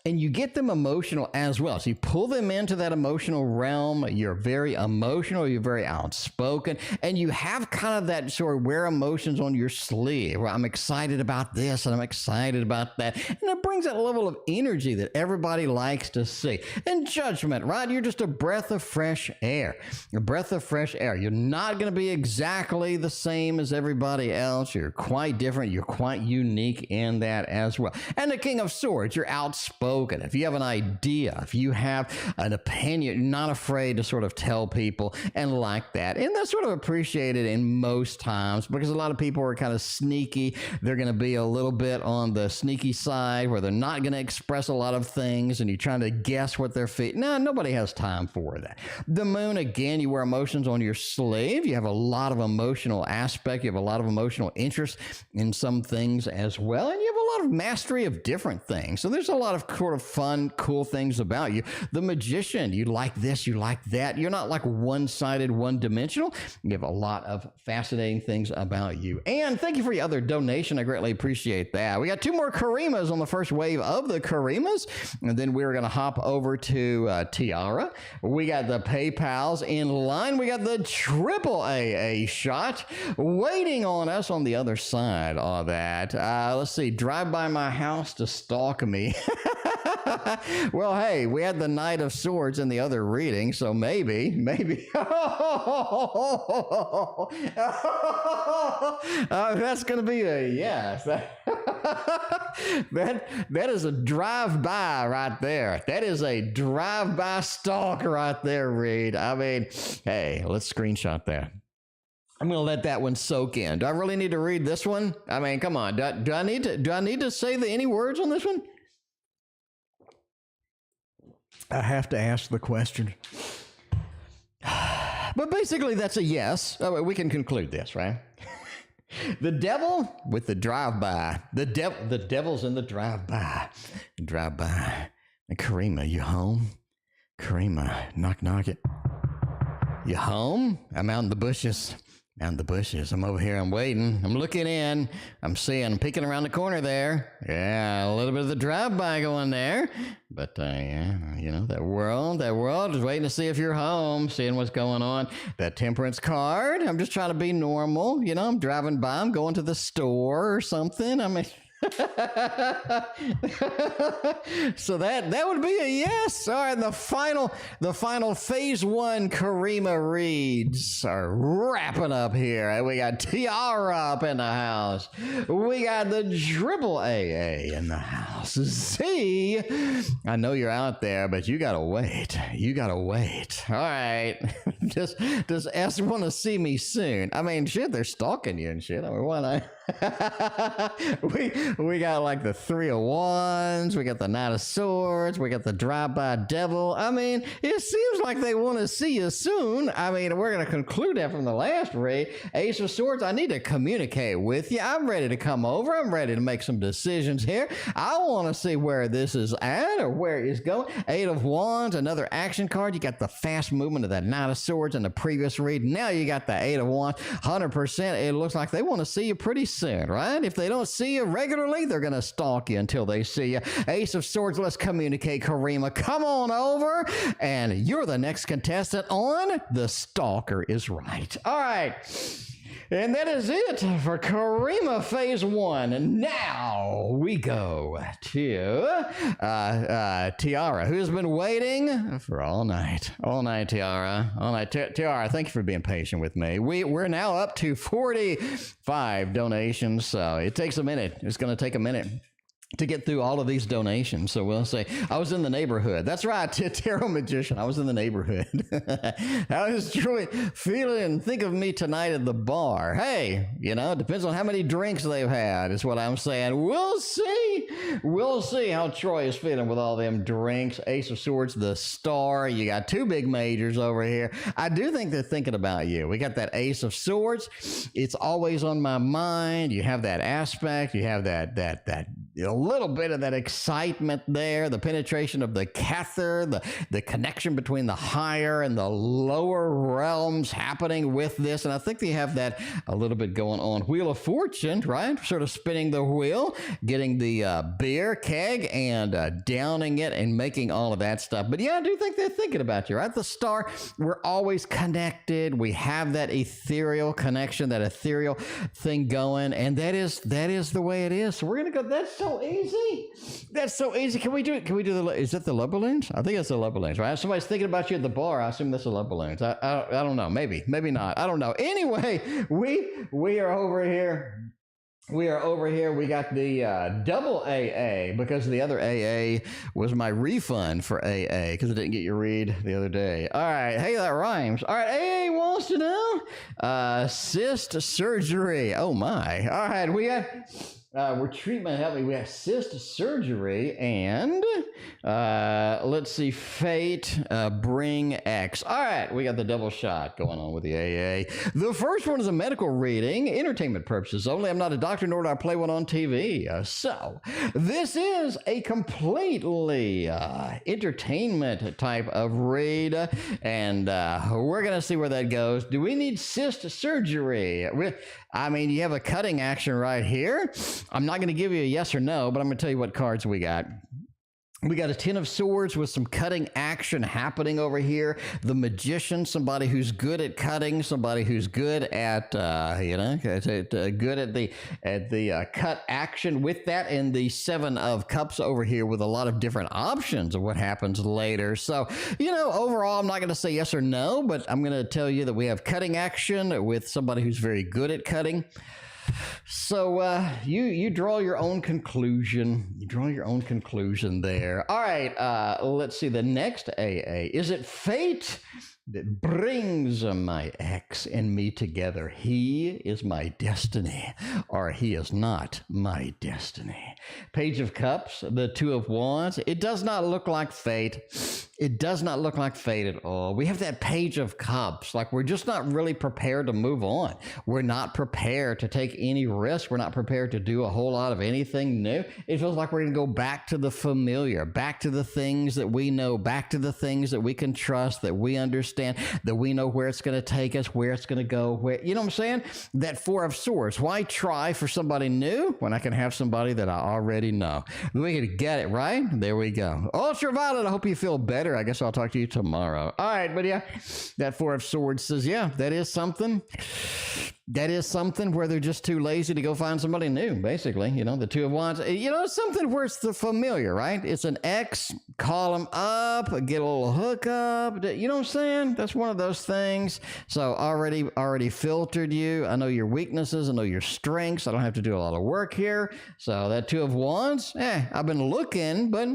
and you get them emotional as well. So you pull them into that emotional realm. You're very emotional. You're very outspoken. And you have kind of that sort of wear emotions on your sleeve. Where I'm excited about this and I'm excited about that. And it brings that level of energy that everybody likes to see. And Judgment, right? You're just a breath of fresh air. A breath of fresh air. You're not going to be exactly the same as everybody else. You're quite different. You're quite unique in that as well. And the King of Swords, you're outspoken. If you have an idea, if you have an opinion, you're not afraid to sort of tell people and like that. And that's sort of appreciated in most times because a lot of people are kind of sneaky. They're going to be a little bit on the sneaky side where they're not going to express a lot of things and you're trying to guess what they're feeling. No, nobody has time for that. The Moon, again, you wear emotions on your sleeve. You have a lot of emotional aspect. You have a lot of emotional interest in some things as well. And you have a lot of mastery of different things. So there's a lot of sort of fun, cool things about you. The Magician, you like this, you like that. You're not like one-sided, one-dimensional. You have a lot of fascinating things about you. And thank you for your other donation. I greatly appreciate that. We got two more karimas on the first wave of the karimas. And then we're going to hop over to Tiara. We got the PayPals in line. We got the triple AA shot waiting on us on the other side of that. Let's see. Drive by my house to stalk me. Well, hey, we had the Knight of Swords in the other reading, so maybe. That's going to be a yes. That is a drive-by right there. That is a drive-by stalk right there, Reed. I mean, hey, let's screenshot that. I'm going to let that one soak in. Do I really need to read this one? I mean, come on. Do I need to say any words on this one? I have to ask the question. But basically, that's a yes. Oh, we can conclude this, right? The devil with the drive-by. The devil's in the drive-by. Drive-by. Karima, you home? Karima, knock, knock it. You home? I'm out in the bushes. Out in the bushes. I'm over here. I'm waiting. I'm looking in. I'm peeking around the corner there. Yeah, a little bit of the drive-by going there. But, yeah, you know, that world is waiting to see if you're home, seeing what's going on. That Temperance card. I'm just trying to be normal. You know, I'm driving by. I'm going to the store or something. I mean... So that would be a yes. All right, the final phase one Karima reads are wrapping up here. We got Tiara up in the house. We got the dribble AA in the house. Z, I know you're out there, but you gotta wait. You gotta wait. All right. Does S want to see me soon? I mean, shit, they're stalking you and shit. I mean, why not? we got like the 3 of Wands, we got the Knight of Swords, we got the drive-by devil. I mean, it seems like they want to see you soon. I mean, we're going to conclude that from the last read. Ace of Swords, I need to communicate with you. I'm ready to come over. I'm ready to make some decisions here. I want to see where this is at or where it's going. 8 of Wands, another action card. You got the fast movement of that Knight of Swords in the previous read. Now you got the 8 of Wands. 100%. It looks like they want to see you pretty soon, right? If they don't see you regularly, they're going to stalk you until they see you. Ace of Swords, let's communicate, Karima. Come on over, and you're the next contestant on The Stalker is Right. All right. And that is it for Karima Phase 1. And now we go to Tiara, who's been waiting for all night. All night, Tiara. All night. Tiara, thank you for being patient with me. We're now up to 45 donations, so it takes a minute. It's going to take a minute to get through all of these donations. So we'll say, I was in the neighborhood. That's right, Tarot Magician. I was in the neighborhood. How is Troy feeling? Think of me tonight at the bar. Hey, you know, it depends on how many drinks they've had, is what I'm saying. We'll see. We'll see how Troy is feeling with all them drinks. Ace of Swords, the star. You got 2 big majors over here. I do think they're thinking about you. We got that Ace of Swords. It's always on my mind. You have that aspect. You have that a little bit of that excitement there, the penetration of the Cather, the connection between the higher and the lower realms happening with this. And I think they have that a little bit going on. Wheel of Fortune, right? Sort of spinning the wheel, getting the beer keg and downing it and making all of that stuff. But yeah, I do think they're thinking about you, right? The star, we're always connected. We have that ethereal connection, that ethereal thing going. And that is the way it is. So we're going to go, that's so easy. That's so easy. Can we do it? Can we do is that the love balloons? I think it's the love balloons, right? If somebody's thinking about you at the bar, I assume that's the love balloons. I don't know. Maybe not. I don't know. Anyway, we are over here. We are over here. We got the double AA because the other AA was my refund for AA because I didn't get your read the other day. All right. Hey, that rhymes. All right. AA wants to know cyst surgery. Oh, my. All right. We got... we're treatment helping. We have cyst surgery and let's see, fate, bring X. All right, we got the double shot going on with the AA. The first one is a medical reading, entertainment purposes only. I'm not a doctor, nor do I play one on TV. So this is a completely entertainment type of read, and we're gonna see where that goes. Do we need cyst surgery? I mean, you have a cutting action right here. I'm not going to give you a yes or no, but I'm going to tell you what cards we got. We got a 10 of Swords with some cutting action happening over here. The Magician, somebody who's good at cutting, somebody who's good at, good at the cut action with that, and the 7 of Cups over here with a lot of different options of what happens later. So, overall, I'm not going to say yes or no, but I'm going to tell you that we have cutting action with somebody who's very good at cutting. So you draw your own conclusion. You draw your own conclusion there. All right, let's see. The next AA. Is it fate that brings my ex and me together? He is my destiny, or he is not my destiny. Page of Cups, the 2 of Wands. It does not look like fate. It does not look like fate at all. We have that Page of Cups. Like, we're just not really prepared to move on. We're not prepared to take any risk. We're not prepared to do a whole lot of anything new. It feels like we're going to go back to the familiar, back to the things that we know, back to the things that we can trust, that we understand, that we know where it's going to take us, where it's going to go. Where, you know what I'm saying? That 4 of Swords. Why try for somebody new when I can have somebody that I already know? We can get it, right? There we go. Ultraviolet, I hope you feel better. I guess I'll talk to you tomorrow. All right, but yeah, that 4 of Swords says, yeah, that is something. that is something where they're just too lazy to go find somebody new, basically. You know, the Two of Wands, you know, something where it's the familiar, right? It's an ex, call them up, get a little hookup. You know what I'm saying? That's one of those things. So already filtered you. I know your weaknesses. I know your strengths. I don't have to do a lot of work here. So that Two of Wands, I've been looking, but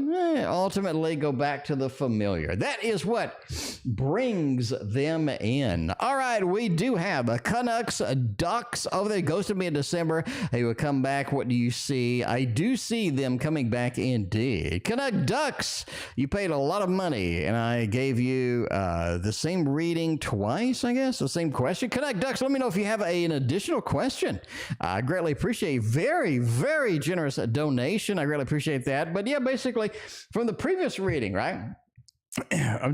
ultimately go back to the familiar. That is what brings them in. All right, we do have a Canucks Ducks over there. Ghosted me in December. They would come back. What do you see? I do see them coming back indeed. Canuck Ducks, you paid a lot of money, and I gave you the same reading twice, I guess, the same question. Canuck Ducks, let me know if you have an additional question. I greatly appreciate very, very generous donation. I greatly appreciate that. But yeah, basically, from the previous reading, right?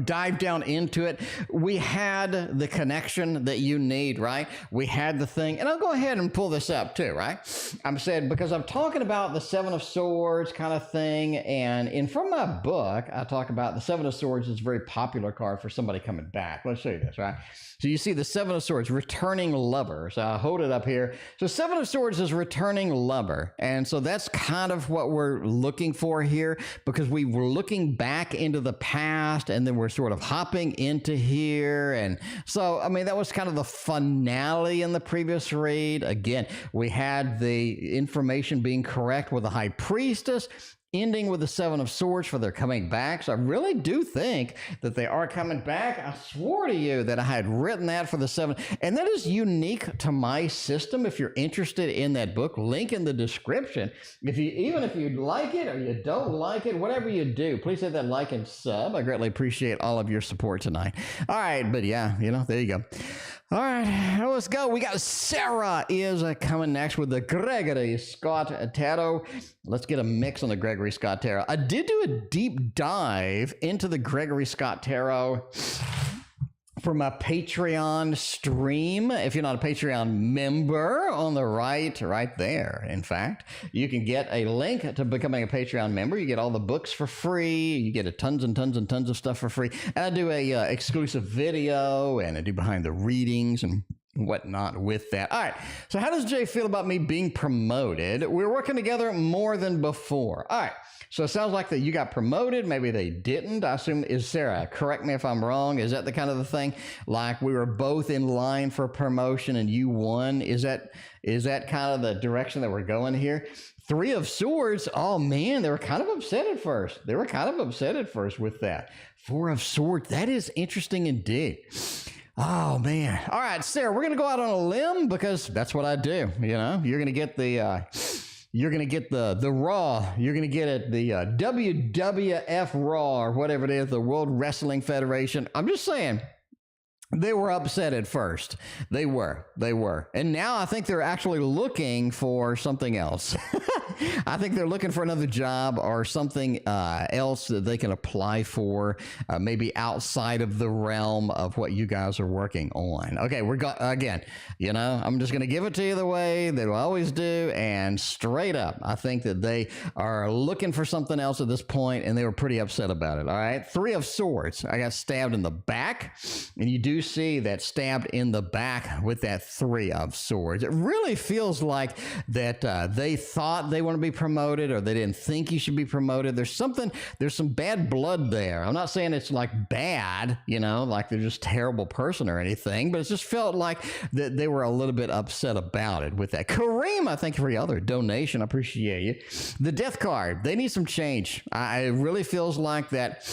Dive down into it. We had the connection that you need, right? We had the thing, and I'll go ahead and pull this up too, right? I'm saying, because I'm talking about the Seven of Swords kind of thing, and from my book, I talk about the Seven of Swords is a very popular card for somebody coming back. Let's show you this, right? So you see the Seven of Swords, returning lover. So I'll hold it up here. So Seven of Swords is returning lover, and so that's kind of what we're looking for here, because we were looking back into the past, and then we're sort of hopping into here. And so, I mean, that was kind of the finale in the previous read. Again, we had the information being correct with the High Priestess, ending with the Seven of Swords for their coming back. So I really do think that they are coming back. I swore to you that I had written that for the Seven, and that is unique to my system. If you're interested in that book, link in the description. Even if you like it or you don't like it, whatever you do, please hit that like and sub. I greatly appreciate all of your support tonight. All right, but yeah, you know, there you go. All right, let's go. We got Sarah is coming next with the Gregory Scott Tarot. Let's get a mix on the Gregory Scott Tarot. I did do a deep dive into the Gregory Scott Tarot for my Patreon stream. If you're not a Patreon member, on the right there, in fact, you can get a link to becoming a Patreon member. You get all the books for free. You get tons and tons and tons of stuff for free. And I do a exclusive video, and I do behind the readings and whatnot with that. All right, so how does Jay feel about me being promoted? We're working together more than before. All right, so it sounds like that you got promoted. Maybe they didn't. I assume, is Sarah, correct me if I'm wrong, is that the kind of the thing? Like we were both in line for promotion and you won? Is that kind of the direction that we're going here? Three of Swords, oh man, they were kind of upset at first. With that. Four of Swords, that is interesting indeed. Oh man. All right, Sarah, we're going to go out on a limb because that's what I do. You know, you're going to get the Raw. You're going to get it, the WWF Raw or whatever it is, the World Wrestling Federation. I'm just saying, they were upset at first. They were. And now I think they're actually looking for something else. I think they're looking for another job or something else that they can apply for, maybe outside of the realm of what you guys are working on. Okay, again, you know, I'm just going to give it to you the way they always do, and straight up, I think that they are looking for something else at this point, and they were pretty upset about it, all right? Three of Swords. I got stabbed in the back, and you do see that stabbed in the back with that Three of Swords. It really feels like that they thought they want to be promoted, or they didn't think you should be promoted. There's some bad blood there. I'm not saying it's like bad, you know, like they're just a terrible person or anything, but it just felt like that they were a little bit upset about it with that. Karima, thank you for your other donation. I appreciate you. The Death card, they need some change. It really feels like that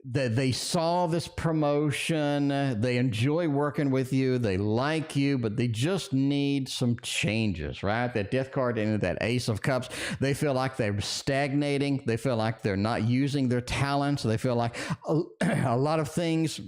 they saw this promotion, they enjoy working with you, they like you, but they just need some changes, right? That Death card into that Ace of Cups, they feel like they're stagnating, they feel like they're not using their talents, they feel like a lot of things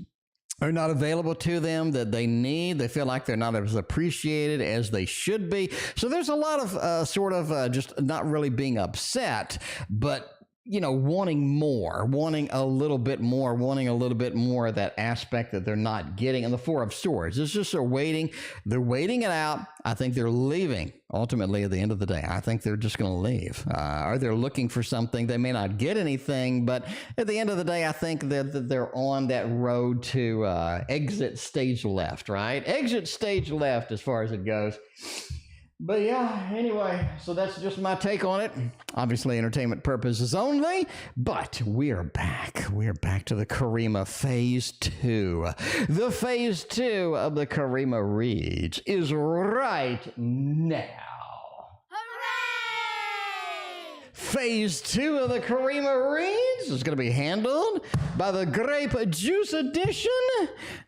are not available to them that they need. They feel like they're not as appreciated as they should be. So there's a lot of just not really being upset, but wanting more, wanting a little bit more, of that aspect that they're not getting. And the Four of Swords, it's just they're waiting it out. I think they're leaving ultimately at the end of the day. I think they're just going to leave, or they're looking for something. They may not get anything, but at the end of the day, I think that they're on that road to exit stage left, right? Exit stage left as far as it goes. But yeah, anyway, so that's just my take on it. Obviously, entertainment purposes only, but we're back. We're back to the Karima Phase 2. The Phase 2 of the Karima Reads is right now. Phase 2 of the Karima Reads is going to be handled by the Grape Juice Edition.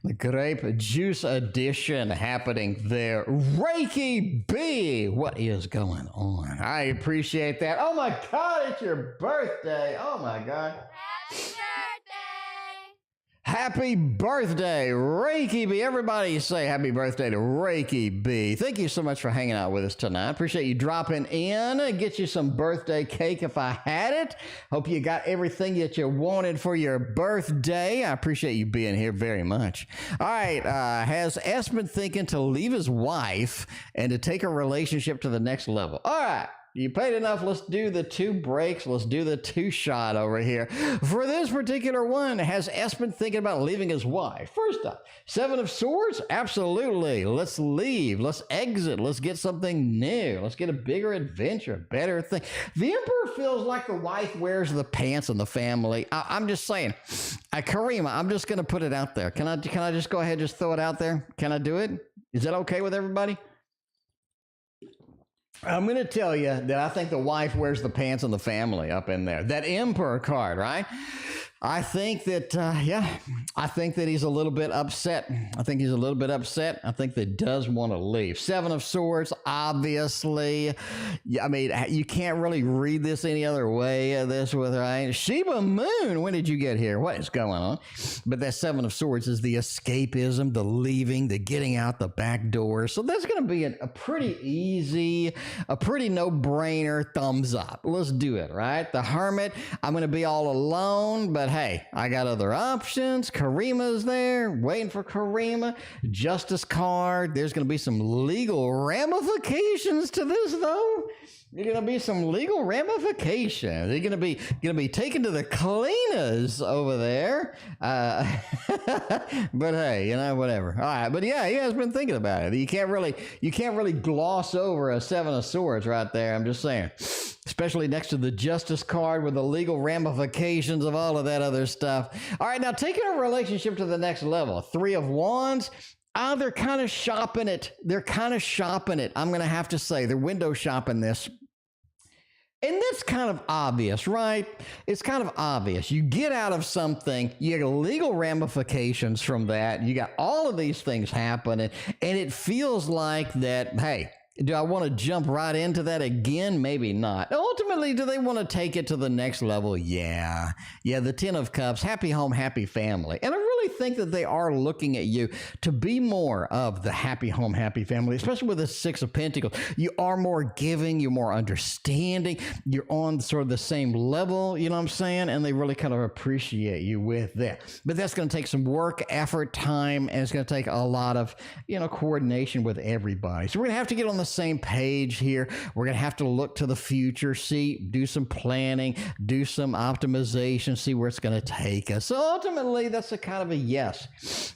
The Grape Juice Edition happening there. Reiki B, what is going on? I appreciate that. Oh my God, it's your birthday. Oh my God. Happy birthday, Reiki B. Everybody say happy birthday to Reiki B. Thank you so much for hanging out with us tonight. Appreciate you dropping in. Get you some birthday cake if I had it. Hope you got everything that you wanted for your birthday. I appreciate you being here very much. All right, has S been thinking to leave his wife and to take a relationship to the next level? All right. You paid enough. Let's do the 2 breaks. Let's do the 2 shot over here. For this particular one, has S been thinking about leaving his wife? First up, 7 of Swords? Absolutely. Let's leave. Let's exit. Let's get something new. Let's get a bigger adventure, a better thing. The Emperor feels like the wife wears the pants in the family. I'm just saying. Karima, I'm just going to put it out there. Can I just go ahead and just throw it out there? Can I do it? Is that okay with everybody? I'm going to tell you that I think the wife wears the pants in the family up in there. That Emperor card, right? I think that, I think that he's a little bit upset. I think that does want to leave. 7 of Swords, obviously. I mean, you can't really read this any other way. This with right? Sheba Moon, when did you get here? What is going on? But that 7 of Swords is the escapism, the leaving, the getting out the back door. So that's going to be a pretty easy, a pretty no-brainer thumbs up. Let's do it, right? The Hermit, I'm going to be all alone, but hey, I got other options. Karima's there, waiting for Karima. Justice card. There's going to be some legal ramifications to this, though. There's going to be some legal ramifications. They're going to be taken to the cleaners over there. But hey, whatever. All right, but yeah, he has been thinking about it. You can't really gloss over a 7 of Swords right there. I'm just saying. Especially next to the Justice card with the legal ramifications of all of that other stuff. All right, now taking a relationship to the next level. 3 of Wands. They're kind of shopping it. I'm going to have to say they're window shopping this. And that's kind of obvious, right? It's kind of obvious. You get out of something, you get legal ramifications from that. You got all of these things happening, and it feels like that, hey, do I want to jump right into that again? Maybe not. Ultimately, do they want to take it to the next level? Yeah. Yeah, the 10 of Cups, happy home, happy family. And I really think that they are looking at you to be more of the happy home, happy family, especially with the 6 of Pentacles. You are more giving, you're more understanding, you're on sort of the same level, you know what I'm saying? And they really kind of appreciate you with that. But that's going to take some work, effort, time, and it's going to take a lot of, coordination with everybody. So we're going to have to get on the same page here. We're going to have to look to the future, do some planning, do some optimization, see where it's going to take us. So ultimately, that's a kind of a yes,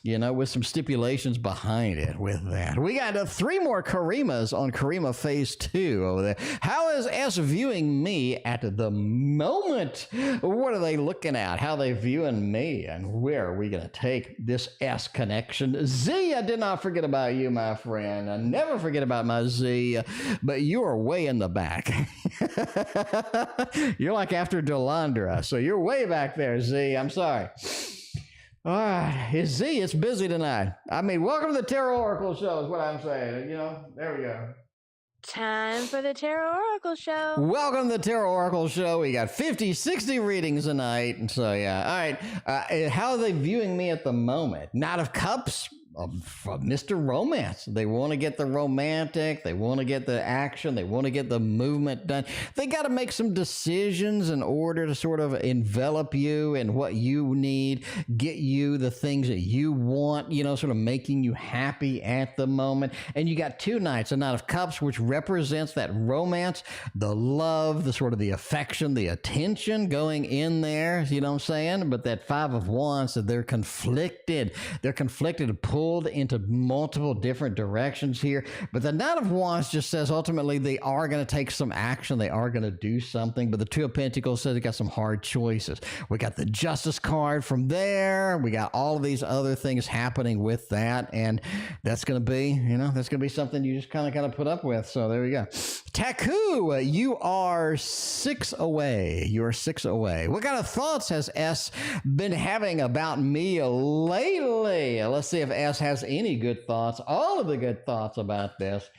with some stipulations behind it with that. We got 3 more Karimas on Karima Phase 2 over there. How is S viewing me at the moment? What are they looking at? How are they viewing me? And where are we going to take this S connection? Z, I did not forget about you, my friend. I never forget about my Z. But you are way in the back. You're like after Dralandra, so you're way back there, Z. I'm sorry. All right, Z, it's busy tonight. I mean, welcome to the Tarot Oracle Show is what I'm saying. There we go. Time for the Tarot Oracle Show. Welcome to the Tarot Oracle Show. We got 50, 60 readings tonight. So, yeah. All right. How are they viewing me at the moment? Knight of Cups. Mr. Romance. They want to get the romantic. They want to get the action. They want to get the movement done. They got to make some decisions in order to sort of envelop you in what you need, get you the things that you want, you know, sort of making you happy at the moment. And you got two knights, a Knight of Cups, which represents that romance, the love, the sort of the affection, the attention going in there, you know what I'm saying? But that Five of Wands, so they're conflicted. They're conflicted, pulled into multiple different directions here. But the Knight of Wands just says ultimately they are going to take some action. They are going to do something. But the Two of Pentacles says they got some hard choices. We got the Justice card from there. We got all of these other things happening with that. And that's going to be, you know, that's going to be something you just kind of got to put up with. So there we go. Taku, you are 6 away. You're 6 away. What kind of thoughts has S been having about me lately? Let's see if S has any good thoughts, all of the good thoughts about this.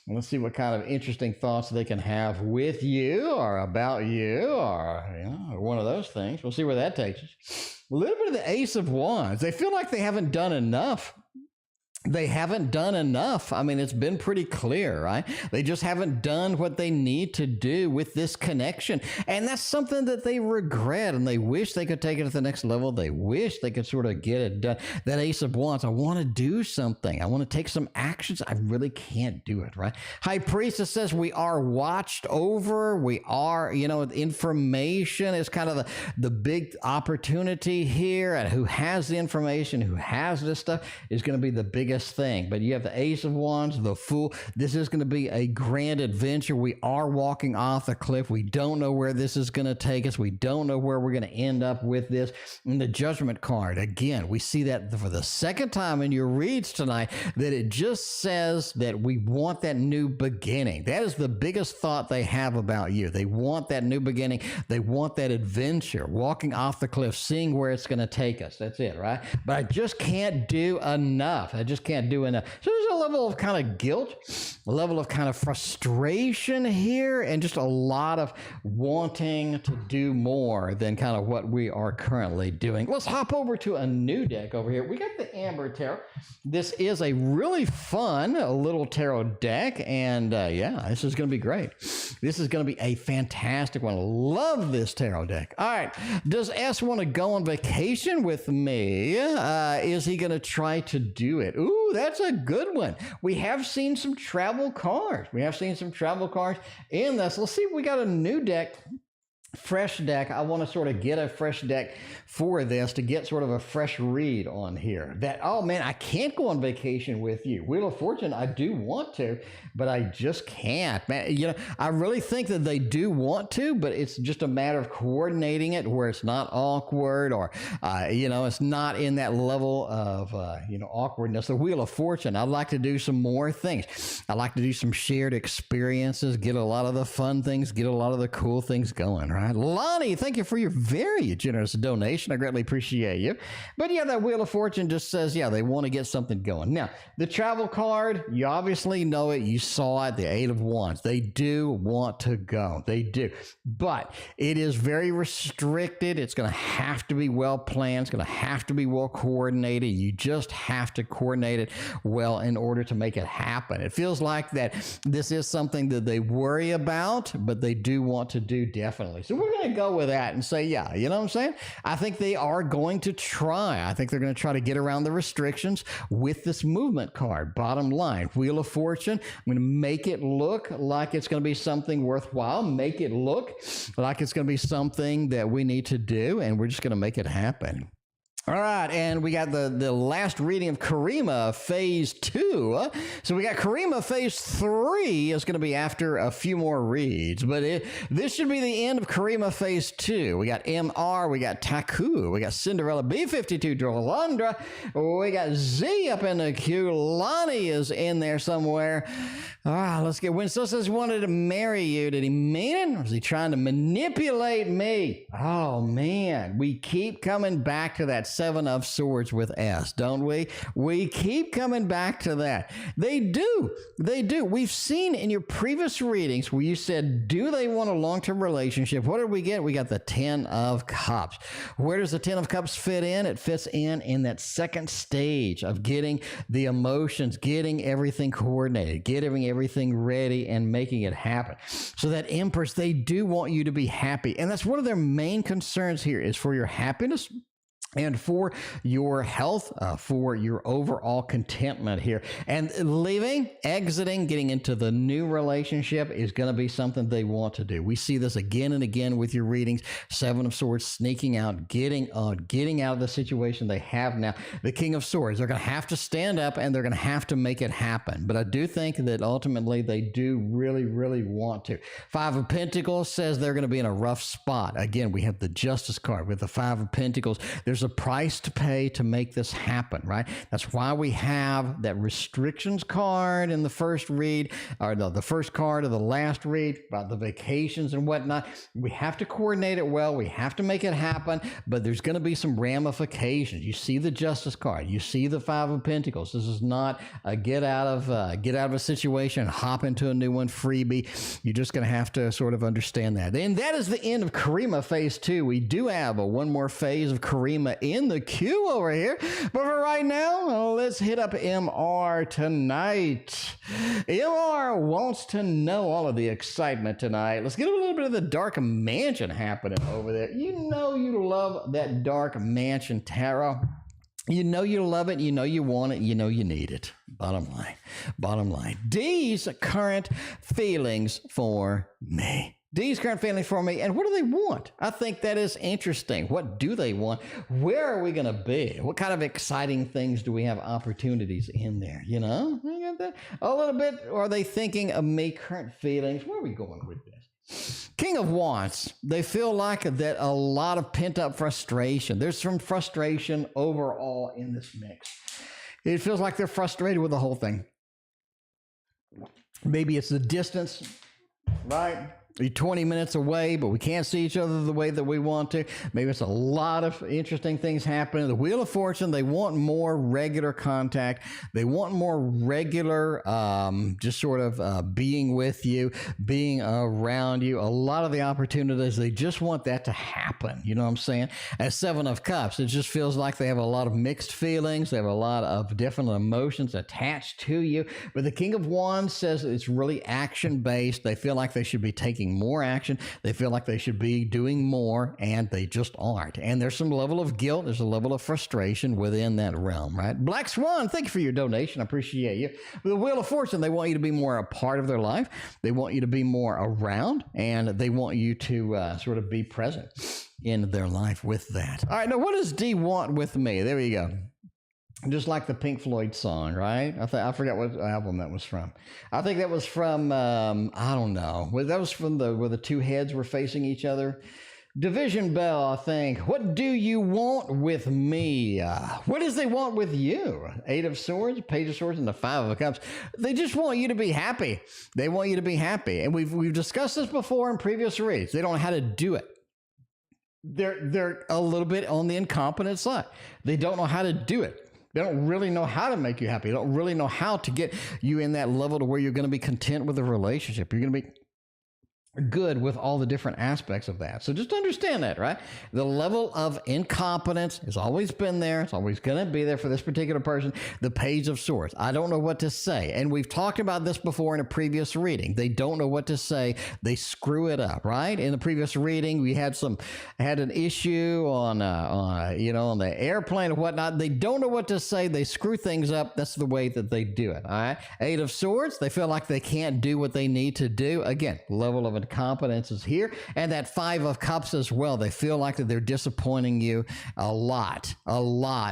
Let's see what kind of interesting thoughts they can have with you or about you or, you know, one of those things. We'll see where that takes us. A little bit of the Ace of Wands. They feel like they haven't done enough. They haven't done enough. I mean, it's been pretty clear, right? They just haven't done what they need to do with this connection. And that's something that they regret, and they wish they could take it to the next level. They wish they could sort of get it done. That Ace of Wands, I want to do something. I want to take some actions. I really can't do it, right? High Priestess says we are watched over. We are, you know, information is kind of the big opportunity here. And who has the information, who has this stuff is going to be the biggest thing. But you have the Ace of Wands, the Fool. This is going to be a grand adventure. We are walking off the cliff. We don't know where this is going to take us. We don't know where we're going to end up with this. And the Judgment card, again, we see that for the second time in your reads tonight, that it just says that we want that new beginning. That is the biggest thought they have about you. They want that new beginning. They want that adventure, walking off the cliff, seeing where it's going to take us. That's it, right? But I just can't do enough. I just can't do enough. So there's a level of kind of guilt, a level of kind of frustration here, and just a lot of wanting to do more than kind of what we are currently doing. Let's hop over to a new deck over here. We got the Amber Tarot. This is a really fun little tarot deck, and yeah, this is going to be great. This is going to be a fantastic one. Love this tarot deck. All right, does S want to go on vacation with me? Is he going to try to do it? Ooh, that's a good one. We have seen some travel cards. We have seen some travel cards in this. Let's see if we got a new deck. Fresh deck. I want to sort of get a fresh deck for this to get sort of a fresh read on here. That, oh man, I can't go on vacation with you. Wheel of Fortune, I do want to, but I just can't. Man, you know, I really think that they do want to, but it's just a matter of coordinating it where it's not awkward or, you know, it's not in that level of, you know, awkwardness. The Wheel of Fortune, I'd like to do some more things. I'd like to do some shared experiences, get a lot of the fun things, get a lot of the cool things going, right? Lani, thank you for your very generous donation. I greatly appreciate you. But yeah, that Wheel of Fortune just says, yeah, they want to get something going. Now, the travel card, you obviously know it. You saw it, the Eight of Wands. They do want to go. They do. But it is very restricted. It's going to have to be well planned. It's going to have to be well coordinated. You just have to coordinate it well in order to make it happen. It feels like that this is something that they worry about, but they do want to do definitely. So we're going to go with that and say, yeah, you know what I'm saying? I think they are going to try. I think they're going to try to get around the restrictions with this movement card. Bottom line, Wheel of Fortune. I'm going to make it look like it's going to be something worthwhile. Make it look like it's going to be something that we need to do, and we're just going to make it happen. All right, and we got the last reading of Karima Phase 2. So we got Karima Phase 3 is going to be after a few more reads, but this should be the end of Karima Phase 2. We got MR, we got Taku, we got Cinderella B52 Dralandra, we got Z up in the queue, Lani is in there somewhere. All right, let's get, when so says he wanted to marry you, did he mean it, or was he trying to manipulate me? Oh man, we keep coming back to that Seven of Swords with S, don't we? We keep coming back to that. They do. We've seen in your previous readings where you said, do they want a long-term relationship? What did we get? We got the Ten of Cups. Where does the Ten of Cups fit in? It fits in that second stage of getting the emotions, getting everything coordinated, getting everything ready and making it happen. So that Empress, they do want you to be happy. And that's one of their main concerns here, is for your happiness and for your health, for your overall contentment here. And leaving, exiting, getting into the new relationship is going to be something they want to do. We see this again and again with your readings. Seven of Swords, sneaking out, getting out of the situation they have now. The King of Swords, they're going to have to stand up and they're going to have to make it happen. But I do think that ultimately they do really, really want to. Five of Pentacles says they're going to be in a rough spot. Again, we have the Justice card with the Five of Pentacles. There's a price to pay to make this happen, right? That's why we have that restrictions card in the first read, or the first card of the last read about the vacations and whatnot. We have to coordinate it well. We have to make it happen, but there's going to be some ramifications. You see the Justice card. You see the Five of Pentacles. This is not a get out of a situation, hop into a new one, freebie. You're just going to have to sort of understand that. And that is the end of Karima phase 2. We do have one more phase of Karima in the queue over here, but for right now, let's hit up MR tonight. MR wants to know all of the excitement tonight. Let's get a little bit of the dark mansion happening over there. You know you love that dark mansion tarot. You know you love it, you know you want it, you know you need it. Bottom line. D's current feelings for me. D's current feelings for me, and what do they want? I think that is interesting. What do they want? Where are we going to be? What kind of exciting things do we have opportunities in there? You know, you got that a little bit. Are they thinking of me, current feelings? Where are we going with this? King of Wands, they feel like that a lot of pent-up frustration. There's some frustration overall in this mix. It feels like they're frustrated with the whole thing. Maybe it's the distance, right? You're 20 minutes away, but we can't see each other the way that we want to. Maybe it's a lot of interesting things happening. The Wheel of Fortune, they want more regular contact. They want more regular, just sort of being with you, being around you. A lot of the opportunities, they just want that to happen. You know what I'm saying? As Seven of Cups, it just feels like they have a lot of mixed feelings. They have a lot of different emotions attached to you. But the King of Wands says it's really action-based. They feel like they should be taking more action. They feel like they should be doing more, and they just aren't. And there's some level of guilt. There's a level of frustration within that realm, right? Black Swan, thank you for your donation. I appreciate you. The Wheel of Fortune, they want you to be more a part of their life. They want you to be more around, and they want you to sort of be present in their life with that. All right, now what does D want with me? There you go. Just like the Pink Floyd song, right? I forgot what album that was from. I think that was from, I don't know. That was from where the two heads were facing each other. Division Bell, I think. What do you want with me? What does they want with you? Eight of Swords, Page of Swords, and the Five of Cups. They just want you to be happy. They want you to be happy. And we've discussed this before in previous reads. They don't know how to do it. They're a little bit on the incompetent side. They don't know how to do it. They don't really know how to make you happy. They don't really know how to get you in that level to where you're going to be content with the relationship. You're going to be good with all the different aspects of that. So just understand that, right? The level of incompetence has always been there. It's always going to be there for this particular person. The Page of Swords. I don't know what to say. And we've talked about this before in a previous reading. They don't know what to say. They screw it up, right? In the previous reading, we had an issue on the airplane and whatnot. They don't know what to say. They screw things up. That's the way that they do it, all right? Eight of Swords. They feel like they can't do what they need to do. Again, level of incompetence is here. And that Five of Cups as well. They feel like that they're disappointing you a lot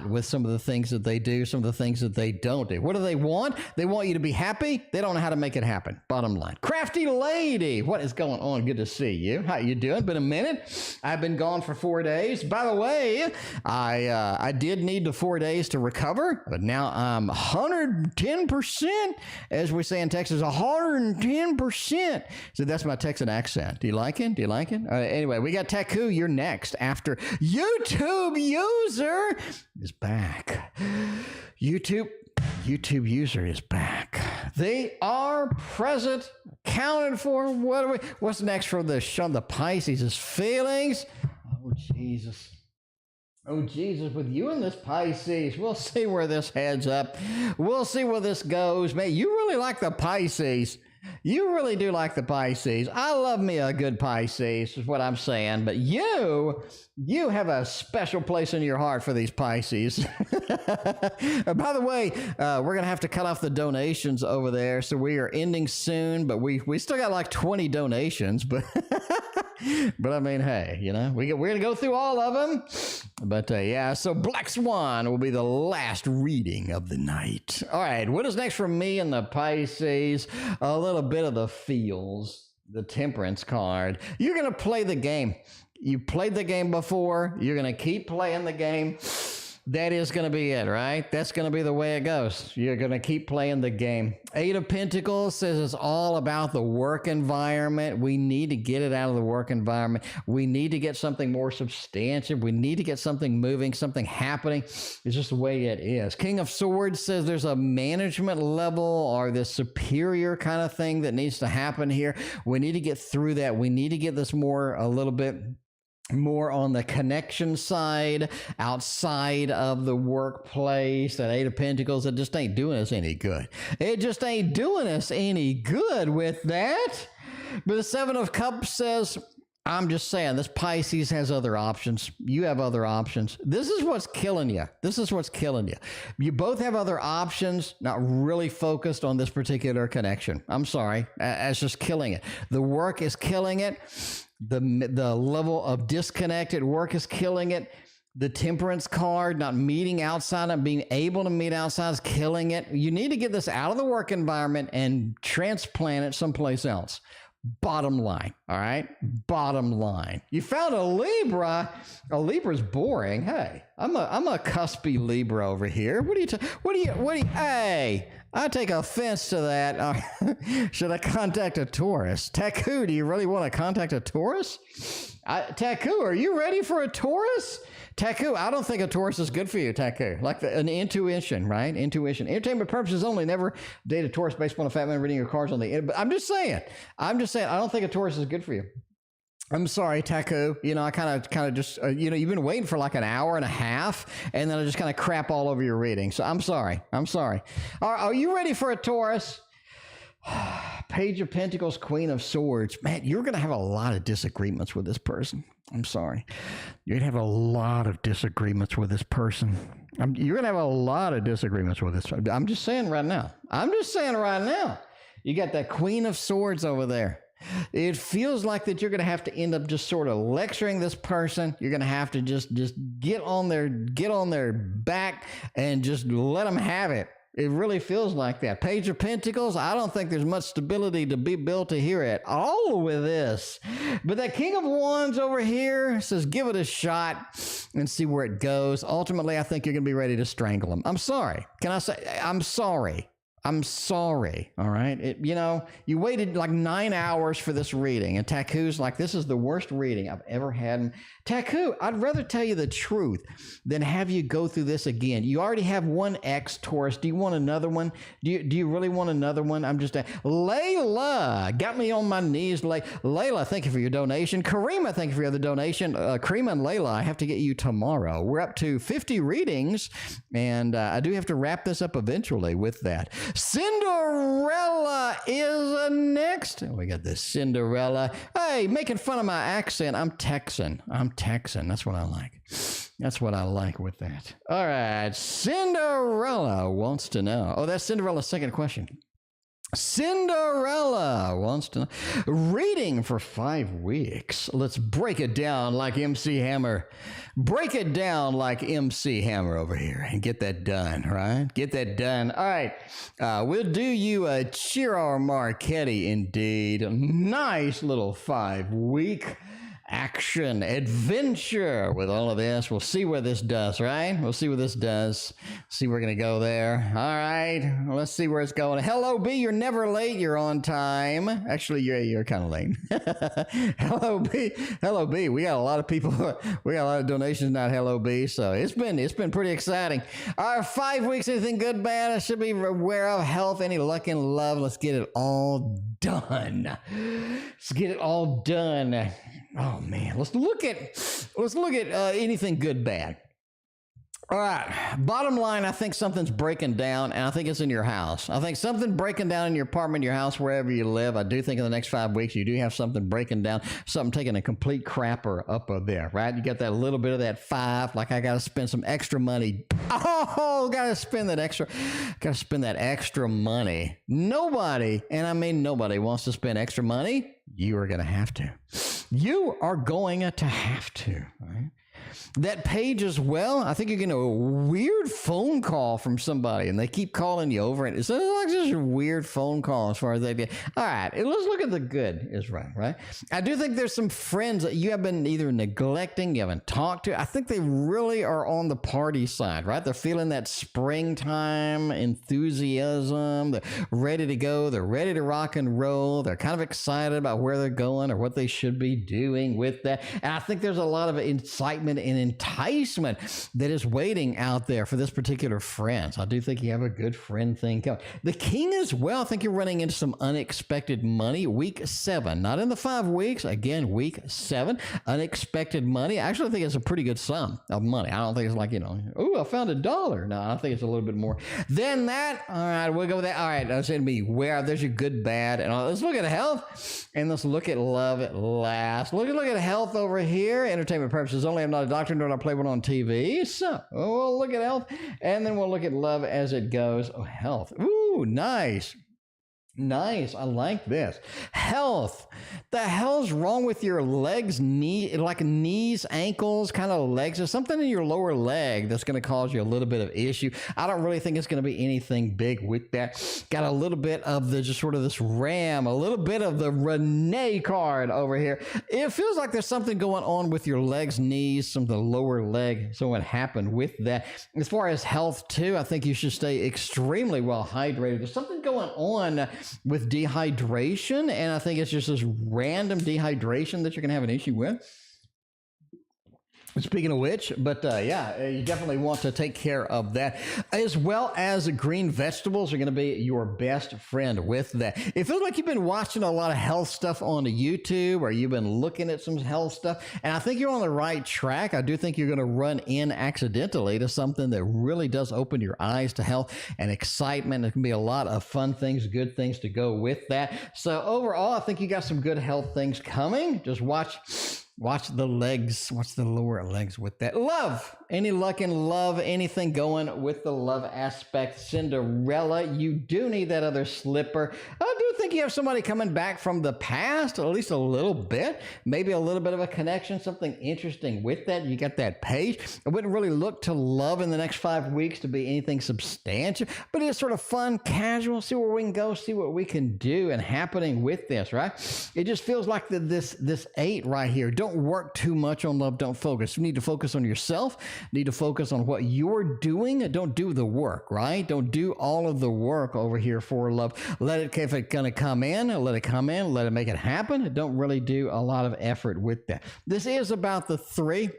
with some of the things that they do, some of the things that they don't do. What do they want? They want you to be happy. They don't know how to make it happen. Bottom line. Crafty Lady, what is going on? Good to see you. How you doing? Been a minute. I've been gone for 4 days. By the way, I did need the 4 days to recover, but now I'm 110%, as we say in Texas, 110%. So that's my Texas Texan accent. Do you like it? Do you like it? Anyway, we got Taku. You're next after YouTube user is back. YouTube user is back. They are present, accounted for. What's next for the Shaun the Pisces' feelings? Oh, Jesus. Oh, Jesus, with you and this Pisces, we'll see where this heads up. We'll see where this goes. Man, you really like the Pisces. You really do like the Pisces. I love me a good Pisces, is what I'm saying. But you have a special place in your heart for these Pisces. By the way, we're going to have to cut off the donations over there. So we are ending soon, but we still got like 20 donations. But but I mean, hey, you know, we're going to go through all of them. But yeah, so Black Swan will be the last reading of the night. All right, what is next for me and the Pisces? A little bit of the feels, the Temperance card. You're going to play the game. You played the game before. You're going to keep playing the game. That is going to be it, right? That's going to be the way it goes. You're going to keep playing the game. Eight of Pentacles says it's all about the work environment. We need to get it out of the work environment. We need to get something more substantive. We need to get something moving, something happening. It's just the way it is. King of Swords says there's a management level or this superior kind of thing that needs to happen here. We need to get through that. We need to get this a little bit more on the connection side, outside of the workplace. That Eight of Pentacles, it just ain't doing us any good. It just ain't doing us any good with that. But the Seven of Cups says, I'm just saying, this Pisces has other options. You have other options. This is what's killing you. This is what's killing you. You both have other options, not really focused on this particular connection. I'm sorry. It's just killing it. The work is killing it. The level of disconnected work is killing it. The Temperance card, not meeting outside and being able to meet outside, is killing it. You need to get this out of the work environment and transplant it someplace else. Bottom line, all right? Bottom line. You found a Libra. A Libra's boring. Hey, I'm a cuspy Libra over here. What do you, hey, I take offense to that. Should I contact a Taurus? Taku, do you really want to contact a Taurus? Taku, are you ready for a Taurus? Taku, I don't think a Taurus is good for you, Taku. Like an intuition, right? Intuition. Entertainment purposes only. Never date a Taurus based on a fat man reading your cards on the internet. But I'm just saying, I don't think a Taurus is good for you. I'm sorry, Taku. You know, I kind of just, you've been waiting for like an hour and a half, and then I just kind of crap all over your reading. So I'm sorry. All right, are you ready for a Taurus? Page of Pentacles, Queen of Swords. Man, you're going to have a lot of disagreements with this person. I'm sorry. You're going to have a lot of disagreements with this person. You're going to have a lot of disagreements with this. I'm just saying right now. You got that Queen of Swords over there. It feels like that you're going to have to end up just sort of lecturing this person. You're going to have to just get on their back and just let them have it. It really feels like that. Page of Pentacles, I don't think there's much stability to be built to here at all with this. But that King of Wands over here says, give it a shot and see where it goes. Ultimately, I think you're going to be ready to strangle him. I'm sorry. Can I say, I'm sorry. I'm sorry, all right? You waited like 9 hours for this reading, and Taku's like, this is the worst reading I've ever had. Taku, I'd rather tell you the truth than have you go through this again. You already have one ex, Taurus. Do you want another one? Do you really want another one? I'm just... Layla got me on my knees. Layla, thank you for your donation. Karima, thank you for your other donation. Karima and Layla, I have to get you tomorrow. We're up to 50 readings, and I do have to wrap this up eventually with that. Cinderella is next. We got this Cinderella. Hey, making fun of my accent. I'm Texan. That's what I like. That's what I like with that. All right. Cinderella wants to know. Oh, that's Cinderella's second question. Cinderella wants to know. Reading for 5 weeks. Let's break it down like MC Hammer. Break it down like MC Hammer over here and get that done, right? Get that done. All right. We'll do you a Chiara Marchetti indeed. Nice little 5-week action, adventure with all of this. We'll see where this does, right? We'll see where this does. See, we're going to go there. All right. Let's see where it's going. Hello, B. You're never late. You're on time. Actually, you're kind of late. Hello, B. Hello, B. We got a lot of people. We got a lot of donations, not Hello, B. So it's been pretty exciting. All right. 5 weeks. Anything good, bad? I should be aware of. Health, any luck and love. Let's get it all done. Let's get it all done. Oh man, let's look at anything good, bad. All right, bottom line, I think something's breaking down, and I think it's in your house. I think something breaking down in your apartment, your house, wherever you live. I do think in the next 5 weeks, you do have something breaking down, something taking a complete crapper up there, right? You got that little bit of that 5, like I got to spend some extra money. Oh, got to spend that extra money. Nobody, and I mean nobody, wants to spend extra money. You are going to have to. You are going to have to, right? That page as well, I think you're getting a weird phone call from somebody, and they keep calling you over, and it's like just a weird phone call as far as they get. All right, let's look at the good is right? I do think there's some friends that you have been either neglecting, you haven't talked to. I think they really are on the party side, right? They're feeling that springtime enthusiasm. They're ready to go. They're ready to rock and roll. They're kind of excited about where they're going or what they should be doing with that. And I think there's a lot of excitement and enticement that is waiting out there for this particular friend. So I do think you have a good friend thing coming. The king as well, I think you're running into some unexpected money. Week 7, not in the 5 weeks. Again, week 7, unexpected money. I actually think it's a pretty good sum of money. I don't think it's like, oh, I found $1. No, I think it's a little bit more than that. All right, we'll go with that. All right, that's going to be where there's your good, bad. And let's look at health, and let's look at love at last. Look at health over here. Entertainment purposes only. I'm not a doctor, nor do I play one on TV. So we'll look at health, and then we'll look at love as it goes. Oh, health. Ooh, nice. Nice. I like this. Health. The hell's wrong with your legs, knees, ankles, kind of legs? There's something in your lower leg that's going to cause you a little bit of issue. I don't really think it's going to be anything big with that. Got a little bit of the just sort of this ram, a little bit of the Renee card over here. It feels like there's something going on with your legs, knees, some of the lower leg. So what happened with that? As far as health too, I think you should stay extremely well hydrated. There's something going on with dehydration, and I think it's just this random dehydration that you're going to have an issue with. Speaking of which, but yeah, you definitely want to take care of that, as well as green vegetables are going to be your best friend with that. It feels like you've been watching a lot of health stuff on YouTube, or you've been looking at some health stuff, and I think you're on the right track. I do think you're going to run in accidentally to something that really does open your eyes to health and excitement. There can be a lot of fun things, good things to go with that. So overall, I think you got some good health things coming. Just watch the legs, watch the lower legs with that. Love, any luck in love, anything going with the love aspect. Cinderella, you do need that other slipper. I do think you have somebody coming back from the past, at least a little bit, maybe a little bit of a connection, something interesting with that. You got that page. I wouldn't really look to love in the next 5 weeks to be anything substantial, but it's sort of fun, casual, see where we can go, see what we can do and happening with this, right? It just feels like this 8 right here. Don't work too much on love. Don't focus. You need to focus on yourself. You need to focus on what you're doing. Don't do the work, right? Don't do all of the work over here for love. Let it, if it's going to come in, let it come in. Let it make it happen. Don't really do a lot of effort with that. This is about the 3.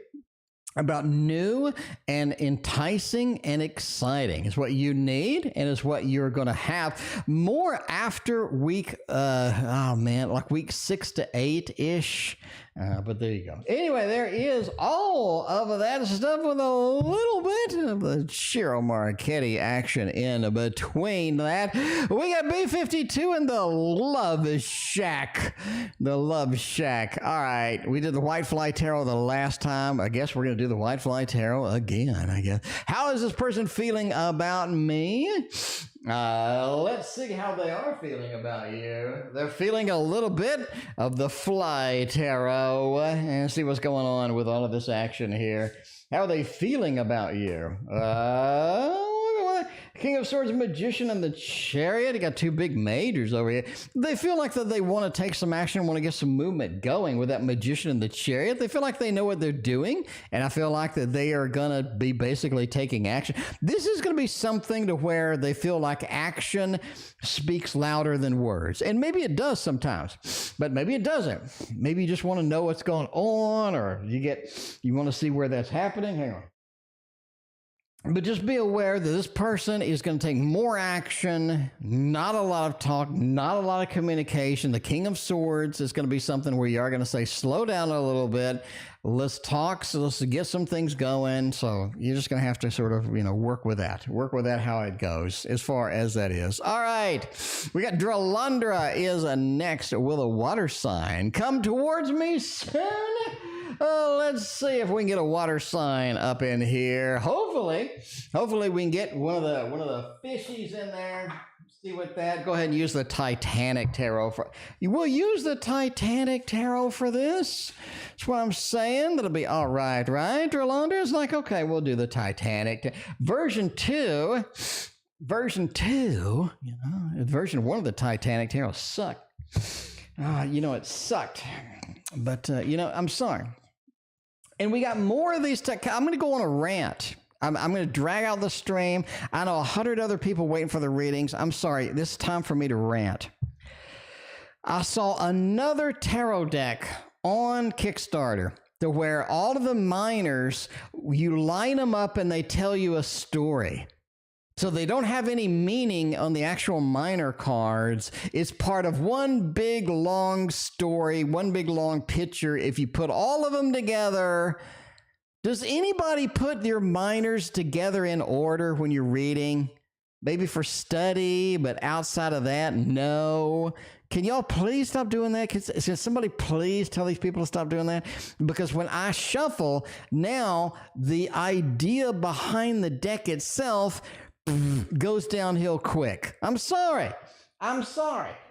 About new and enticing and exciting is what you need, and is what you're going to have more after week, like week 6 to 8-ish. But there you go. Anyway, there is all of that stuff with a little bit of the Cheryl Marchetti action in between that. We got B52 in the Love Shack. The Love Shack. All right. We did the White Fly Tarot the last time. I guess we're going to do the White Fly Tarot again, I guess. How is this person feeling about me? Let's see how they are feeling about you. They're feeling a little bit of the Fly Tarot, and see what's going on with all of this action here. How are they feeling about you? King of Swords, Magician, and the Chariot. You got two big majors over here. They feel like that they want to take some action, want to get some movement going with that Magician and the Chariot. They feel like they know what they're doing, and I feel like that they are going to be basically taking action. This is going to be something to where they feel like action speaks louder than words, and maybe it does sometimes, but maybe it doesn't. Maybe you just want to know what's going on, or you want to see where that's happening. Hang on. But just be aware that this person is going to take more action, not a lot of talk, not a lot of communication. The King of Swords is going to be something where you are going to say, slow down a little bit. Let's talk. So let's get some things going. So you're just going to have to sort of, work with that. Work with that, how it goes, as far as that is. All right. We got Dralandra is next with a water sign. Come towards me soon. Let's see if we can get a water sign up in here. Hopefully we can get one of the fishies in there. See what that. Go ahead and use the Titanic tarot for. You will use the Titanic tarot for this. That's what I'm saying. That'll be all right, right? Dralandra is like, okay, we'll do the Titanic version 2. Version 1 of the Titanic tarot sucked. It sucked. But I'm sorry. And we got more of these. I'm going to go on a rant. I'm going to drag out the stream. I know 100 other people waiting for the readings. I'm sorry. This is time for me to rant. I saw another tarot deck on Kickstarter to where all of the minors, you line them up and they tell you a story. So they don't have any meaning on the actual minor cards. It's part of one big long story, one big long picture. If you put all of them together, does anybody put your minors together in order when you're reading? Maybe for study, but outside of that, no. Can y'all please stop doing that? Can somebody please tell these people to stop doing that? Because when I shuffle, now the idea behind the deck itself goes downhill quick. I'm sorry.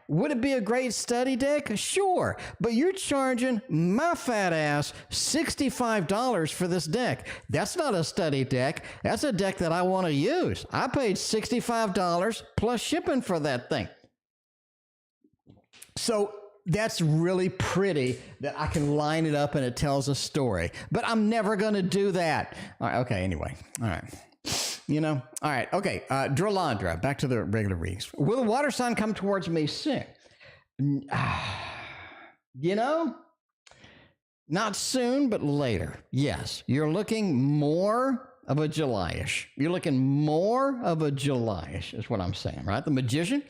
Would it be a great study deck? Sure. But you're charging my fat ass $65 for this deck. That's not a study deck. That's a deck that I want to use. I paid $65 plus shipping for that thing. So that's really pretty that I can line it up and it tells a story. But I'm never going to do that. All right, okay, anyway. All right. All right, okay, Dralandra, back to the regular readings. Will the water sign come towards me soon? Not soon, but later. Yes, you're looking more of a July-ish. You're looking more of a July-ish is what I'm saying, right? The Magician,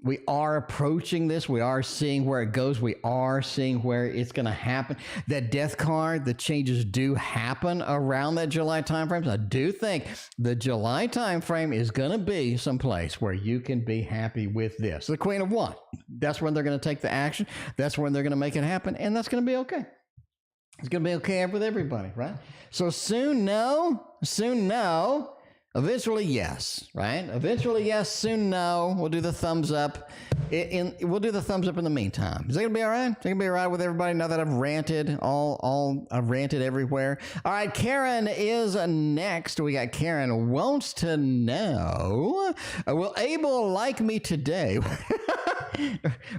we are approaching this. We are seeing where it goes. We are seeing where it's going to happen. That Death card, the changes do happen around that July timeframe. So I do think the July timeframe is going to be someplace where you can be happy with this. The Queen of Wands, that's when they're going to take the action. That's when they're going to make it happen. And that's going to be okay. It's going to be okay with everybody, right? So soon, no. Soon, no. Eventually, yes, right? Eventually, yes. Soon, no. We'll do the thumbs up. We'll do the thumbs up in the meantime. Is that gonna be all right? Is that gonna be all right with everybody now that I've ranted? I've ranted everywhere. All right, Karen is next. We got Karen wants to know, will Abel like me today?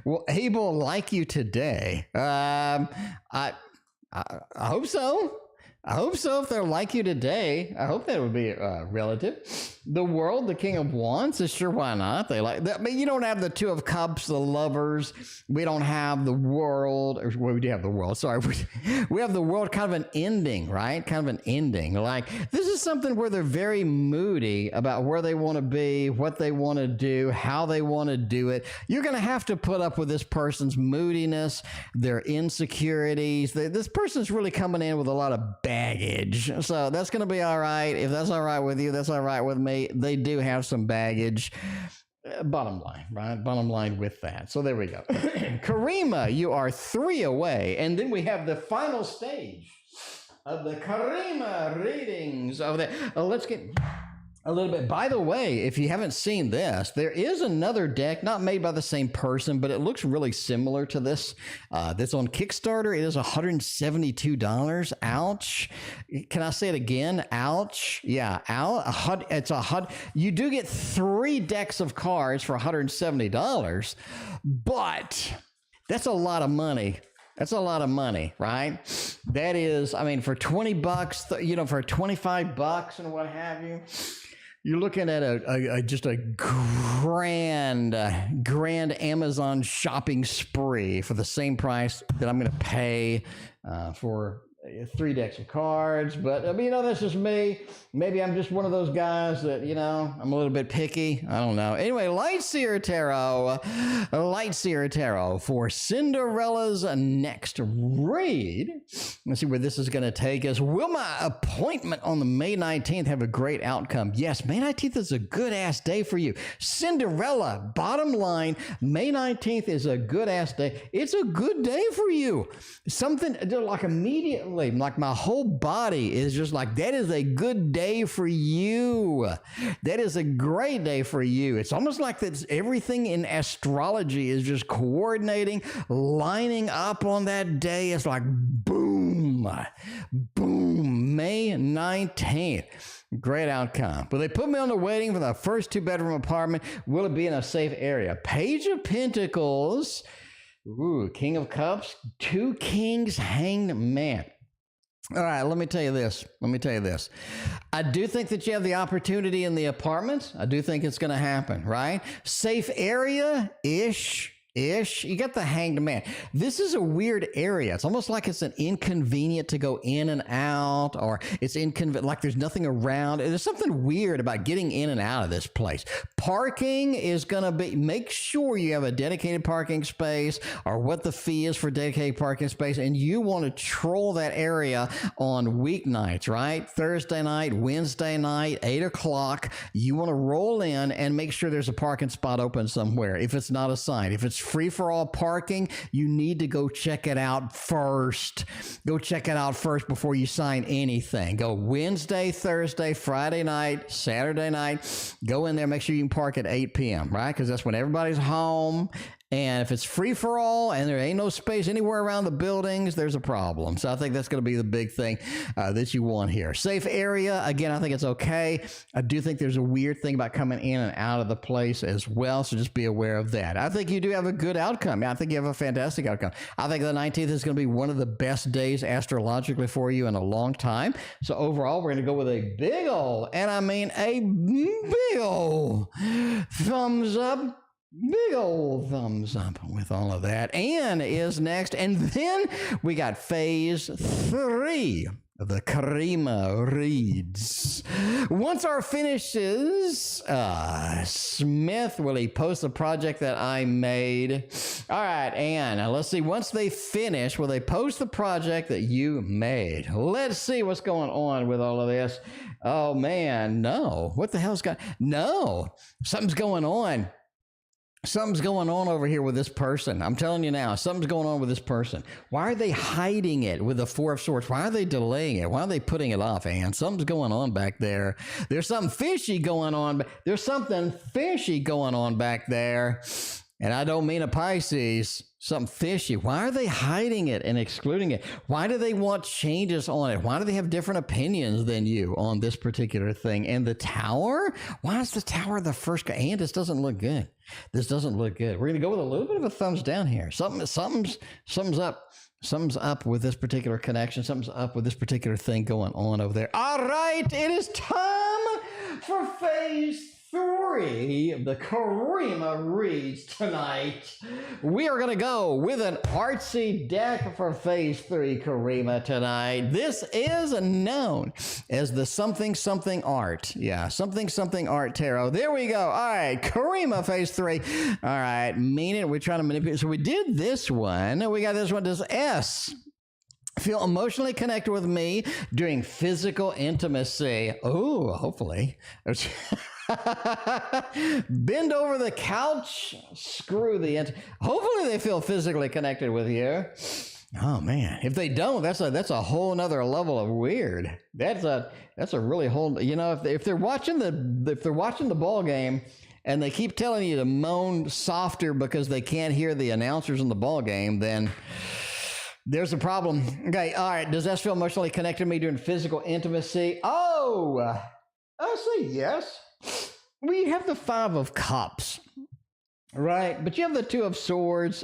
Will Abel like you today? I hope so. I hope so. If they're like you today, I hope that would be relative. The World, the King of Wands, is sure, why not? They like that. I mean, you don't have the Two of Cups, the Lovers. We don't have the World. Or, well, we do have the World. Sorry. We have the World, kind of an ending, right? Kind of an ending. Like, this is something where they're very moody about where they want to be, what they want to do, how they want to do it. You're going to have to put up with this person's moodiness, their insecurities. This person's really coming in with a lot of baggage. So that's going to be all right. If that's all right with you, that's all right with me. They do have some baggage. Bottom line, right? Bottom line with that. So there we go. Karima, you are 3 away. And then we have the final stage of the Karima readings of the. Let's get a little bit. By the way, if you haven't seen this, there is another deck, not made by the same person, but it looks really similar to this. That's on Kickstarter. It is $172. Ouch. Can I say it again? Ouch. Yeah, out. It's you do get 3 decks of cards for $170, but that's a lot of money. That's a lot of money, right? That is, I mean, for $20, you know, for $25 and what have you, you're looking at just a grand Amazon shopping spree for the same price that I'm going to pay for 3 decks of cards. But I mean, you know, that's just me. Maybe I'm just one of those guys that, you know, I'm a little bit picky. I don't know. Anyway, Lightseer Tarot for Cinderella's next read. Let's see where this is going to take us. Will my appointment on the May 19th have a great outcome? Yes, May 19th is a good-ass day for you. Cinderella, bottom line, May 19th is a good-ass day. It's a good day for you. Something like immediately, like my whole body is just like, that is a good day for you. That is a great day for you. It's almost like that everything in astrology is just coordinating, lining up on that day. It's like boom, boom, May 19th. Great outcome. Will they put me on the waiting for the first 2-bedroom apartment? Will it be in a safe area? Page of Pentacles. Ooh, King of Cups, 2 Kings, Hanged Man. All right, let me tell you this. I do think that you have the opportunity in the apartment. I do think it's going to happen, right? Safe area-ish. You got the Hanged Man. This is a weird area. It's almost like it's an inconvenient to go in and out, or it's inconvenient, like there's nothing around. There's something weird about getting in and out of this place. Parking is going to be, make sure you have a dedicated parking space or what the fee is for dedicated parking space, and you want to troll that area on weeknights, right? Thursday night, Wednesday night, 8 o'clock. You want to roll in and make sure there's a parking spot open somewhere if it's not assigned. If it's free for all parking, you need to go check it out first. Go check it out first before you sign anything. Go Wednesday, Thursday, Friday night, Saturday night. Go in there, make sure you can park at 8 p.m., right? Because that's when everybody's home. And if it's free for all and there ain't no space anywhere around the buildings, there's a problem. So I think that's going to be the big thing that you want here. Safe area, again, I think it's okay. I do think there's a weird thing about coming in and out of the place as well, so just be aware of that. I think you do have a good outcome. I think you have a fantastic outcome. I think the 19th is going to be one of the best days astrologically for you in a long time. So overall, we're going to go with a big ol', and I mean a big ol' thumbs up. Big old thumbs up with all of that. Anne is next. And then we got phase 3 of the Karima reads. Once our finishes, Smith, will he post the project that I made? All right, Anne, now let's see. Once they finish, will they post the project that you made? Let's see what's going on with all of this. Oh, man, no. What the hell's got... No, something's going on. Something's going on over here with this person. I'm telling you now, something's going on with this person. Why are they hiding it with the 4 of Swords? Why are they delaying it? Why are they putting it off, Anne? Something's going on back there. There's something fishy going on. There's something fishy going on back there. And I don't mean a Pisces. Something fishy. Why are they hiding it and excluding it? Why do they want changes on it? Why do they have different opinions than you on this particular thing? And the Tower? Why is the Tower the first guy? And this doesn't look good. This doesn't look good. We're going to go with a little bit of a thumbs down here. Something's up. Something's up with this particular connection. Something's up with this particular thing going on over there. All right, it is time for phase 3 of the Karima reads tonight. We are going to go with an artsy deck for phase 3 Karima tonight. This is known as the something something art. Yeah, something something art tarot. There we go. All right, Karima phase 3. All right, mean it. We're trying to manipulate. So we did this one. We got this one. Does S feel emotionally connected with me during physical intimacy? Oh, hopefully. Bend over the couch, screw the hopefully they feel physically connected with you. Oh man, if they don't, that's a whole nother level of weird. That's a really whole. You know, if they're watching the ball game and they keep telling you to moan softer because they can't hear the announcers in the ball game, then there's a problem. Okay, all right. Does S feel emotionally connected to me during physical intimacy? Oh, I say yes. We have the 5 of Cups, right? But you have the 2 of Swords.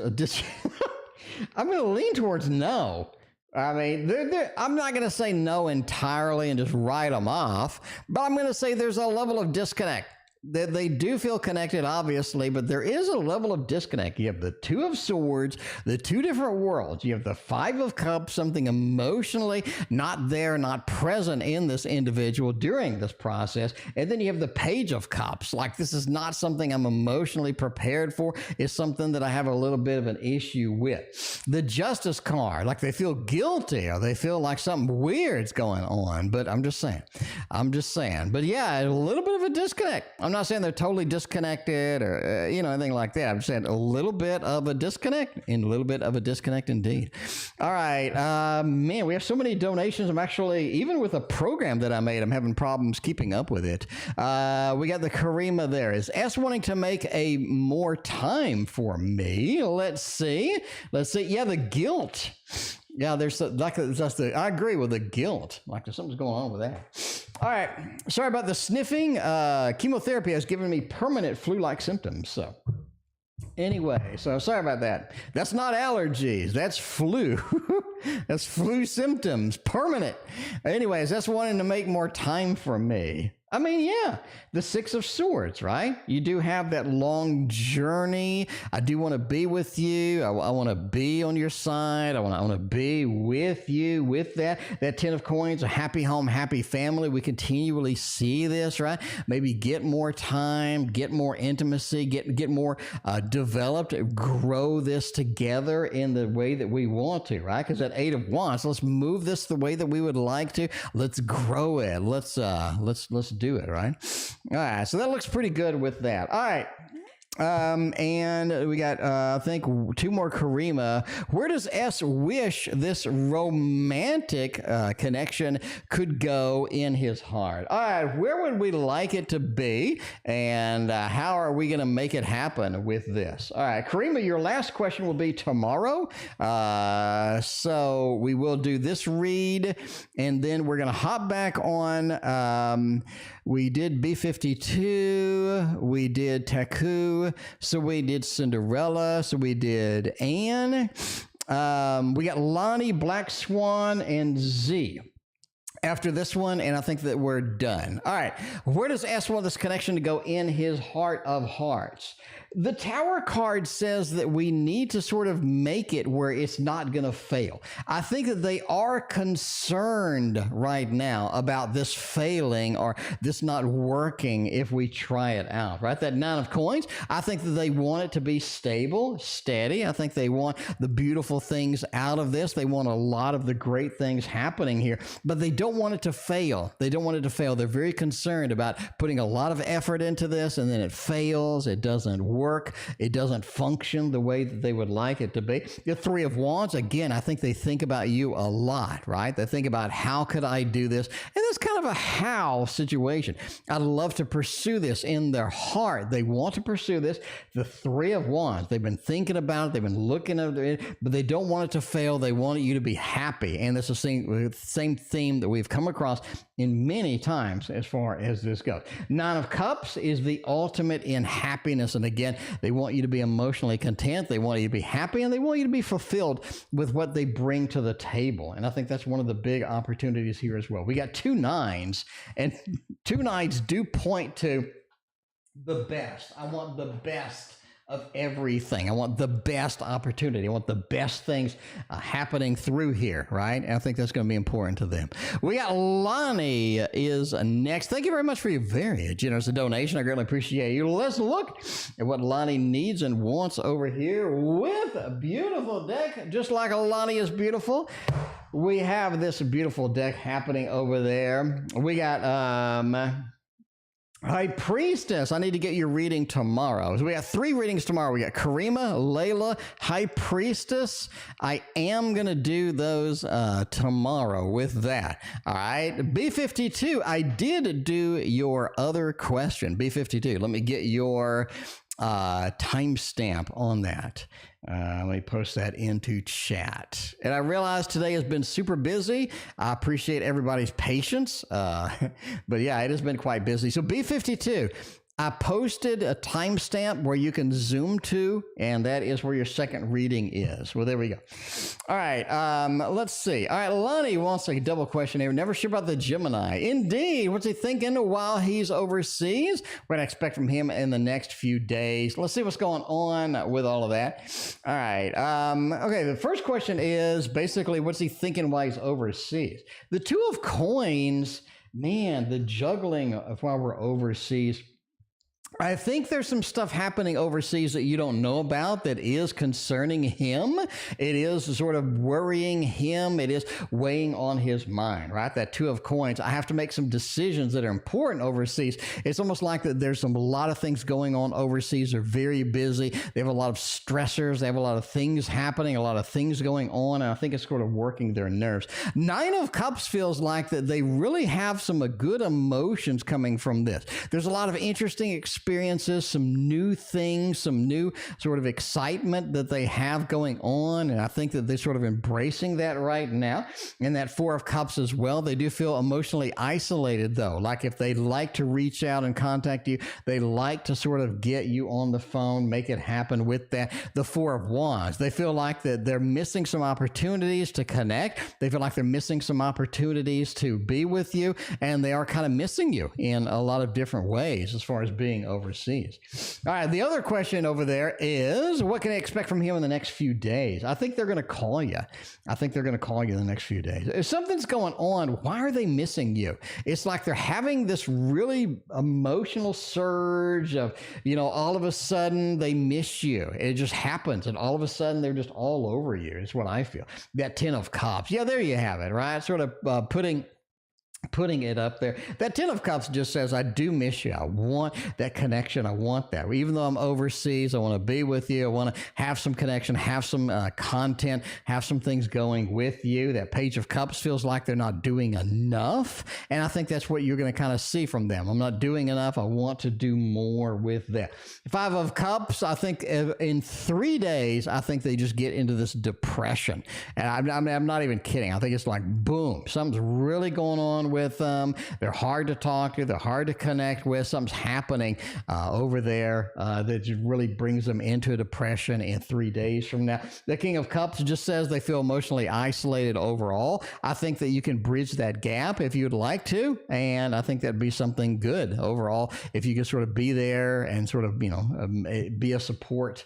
I'm going to lean towards no. I mean, I'm not going to say no entirely and just write them off, but I'm going to say there's a level of disconnect. They do feel connected, obviously, but there is a level of disconnect. You have the 2 of Swords, the 2 different worlds. You have the 5 of Cups, something emotionally not there, not present in this individual during this process. And then you have the Page of Cups. Like, this is not something I'm emotionally prepared for. It's something that I have a little bit of an issue with. The Justice card, like they feel guilty or they feel like something weird's going on. But I'm just saying. But yeah, a little bit of a disconnect. I'm not saying they're totally disconnected or, anything like that. I'm saying a little bit of a disconnect and a little bit of a disconnect indeed. All right. Man, we have so many donations. I'm actually, even with a program that I made, I'm having problems keeping up with it. We got the Karima there. Is S wanting to make a more time for me? Let's see. Yeah, the guilt. Yeah, I agree with the guilt. Like there's something's going on with that. All right. Sorry about the sniffing. Chemotherapy has given me permanent flu-like symptoms. So anyway, so sorry about that. That's not allergies. That's flu. That's flu symptoms. Permanent. Anyways, that's wanting to make more time for me. I mean, yeah, the 6 of Swords, right? You do have that long journey. I do want to be with you. I want to be on your side. I want to be with you with that. That 10 of Coins, a happy home, happy family. We continually see this, right? Maybe get more time, get more intimacy, get more developed, grow this together in the way that we want to, right? Because that 8 of Wands, let's move this the way that we would like to. Let's grow it. Let's do it, right? All right, so that looks pretty good with that. All right. And we got, I think, 2 more Karima. Where does S wish this romantic connection could go in his heart? All right, where would we like it to be? And how are we going to make it happen with this? All right, Karima, your last question will be tomorrow. So we will do this read, and then we're going to hop back on. We did B52. We did Taku. So we did Cinderella. So we did Anne. We got Lani, Black Swan, and Z after this one, and I think that we're done. All right, where does S want this connection to go in his heart of hearts? The Tower card says that we need to sort of make it where it's not going to fail. I think that they are concerned right now about this failing or this not working if we try it out, right? That 9 of Coins, I think that they want it to be stable, steady. I think they want the beautiful things out of this. They want a lot of the great things happening here, but they don't want it to fail. They don't want it to fail. They're very concerned about putting a lot of effort into this and then it fails. It doesn't work. It doesn't function the way that they would like it to be. The 3 of Wands, again, I think they think about you a lot, right? They think about how could I do this? And it's kind of a how situation. I'd love to pursue this in their heart. They want to pursue this. The 3 of Wands, they've been thinking about it. They've been looking at it, but they don't want it to fail. They want you to be happy. And this is the same theme that we've come across in many times as far as this goes. 9 of Cups is the ultimate in happiness. And again, they want you to be emotionally content. They want you to be happy, and they want you to be fulfilled with what they bring to the table. And I think that's one of the big opportunities here as well. We got 2 9s, and 2 9s do point to the best. I want the best of everything. I want the best opportunity. I want the best things happening through here, right? And I think that's going to be important to them. We got Lani is next. Thank you very much for your very generous donation. I greatly appreciate you. Let's look at what Lani needs and wants over here with a beautiful deck, just like Lani is beautiful. We have this beautiful deck happening over there. We got High Priestess, I need to get your reading tomorrow. So we got 3 readings tomorrow. We got Karima, Layla, High Priestess. I am going to do those tomorrow with that. All right. B52, I did do your other question. B52, let me get your timestamp on that. Let me post that into chat. And I realize today has been super busy. I appreciate everybody's patience. But yeah, it has been quite busy. So B52, I posted a timestamp where you can zoom to, and that is where your second reading is. Well, there we go. All right, let's see. All right, Lani wants a double question here. Never sure about the Gemini. Indeed, what's he thinking while he's overseas? We're going to expect from him in the next few days. Let's see what's going on with all of that. All right, okay, the first question is basically what's he thinking while he's overseas? The Two of Coins, man, the juggling of while we're overseas. I think there's some stuff happening overseas that you don't know about that is concerning him. It is sort of worrying him. It is weighing on his mind, right? That Two of Coins. I have to make some decisions that are important overseas. It's almost like that there's a lot of things going on overseas. They're very busy. They have a lot of stressors. They have a lot of things happening, a lot of things going on. And I think it's sort of working their nerves. 9 of Cups feels like that they really have some good emotions coming from this. There's a lot of interesting experiences, some new things, some new sort of excitement that they have going on. And I think that they're sort of embracing that right now. And that 4 of Cups as well. They do feel emotionally isolated though. Like if they like to reach out and contact you, they like to sort of get you on the phone, make it happen with that. The 4 of Wands, they feel like that they're missing some opportunities to connect. They feel like they're missing some opportunities to be with you. And they are kind of missing you in a lot of different ways as far as being overseas. All right, the other question over there is, what can I expect from him in the next few days? I think they're going to call you. I think they're going to call you in the next few days. If something's going on, why are they missing you? It's like they're having this really emotional surge of, you know, all of a sudden they miss you. It just happens, and all of a sudden they're just all over you. It's what I feel. That 10 of Cups. Yeah, there you have it, right? Sort of putting it up there. That 10 of Cups just says, I do miss you. I want that connection. I want that. Even though I'm overseas, I want to be with you. I want to have some connection, have some content, have some things going with you. That Page of Cups feels like they're not doing enough. And I think that's what you're going to kind of see from them. I'm not doing enough. I want to do more with that. 5 of Cups, I think in 3 days, I think they just get into this depression. And I'm not even kidding. I think it's like, boom, something's really going on with them. They're hard to talk to. They're hard to connect with. Something's happening over there that just really brings them into a depression in 3 days from now. The King of Cups just says they feel emotionally isolated overall. I think that you can bridge that gap if you'd like to, and I think that'd be something good overall if you could sort of be there and sort of, you know, be a support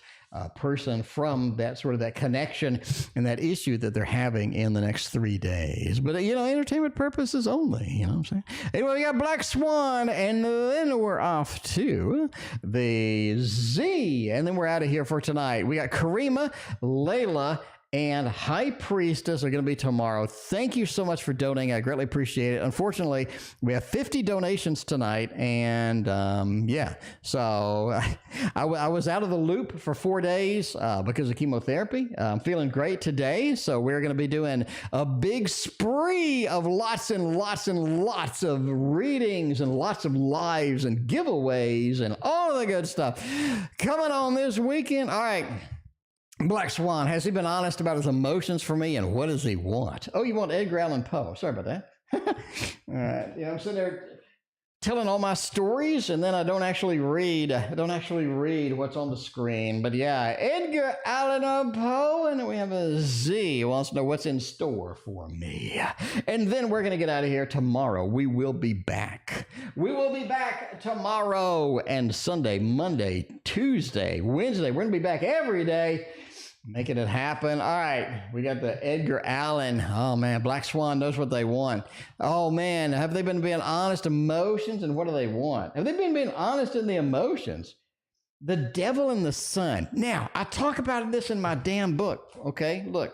person from that sort of that connection and that issue that they're having in the next 3 days. But, you know, entertainment purposes only, you know what I'm saying? Anyway, we got Black Swan, and then we're off to the Z, and then we're out of here for tonight. We got Karima, Layla, and High Priestess are going to be tomorrow. Thank you so much for donating. I greatly appreciate it. Unfortunately, we have 50 donations tonight, and yeah, so I was out of the loop for 4 days because of chemotherapy. I'm feeling great today, so we're going to be doing a big spree of lots and lots and lots of readings and lots of lives and giveaways and all of the good stuff coming on this weekend. All right. Black Swan, has he been honest about his emotions for me, and what does he want? Oh, you want Edgar Allan Poe. Sorry about that. All right. You know, I'm sitting there telling all my stories, and then I don't actually read what's on the screen. But yeah, Edgar Allan Poe, and then we have a Z who wants to know what's in store for me. And then we're going to get out of here tomorrow. We will be back. We will be back tomorrow and Sunday, Monday, Tuesday, Wednesday. We're going to be back every day, making it happen. All right, we got the Edgar Allan. Oh, man, Black Swan knows what they want. Oh, man, have they been being honest emotions, and what do they want? Have they been being honest in the emotions? The Devil and the Sun. Now, I talk about this in my damn book, okay? Look,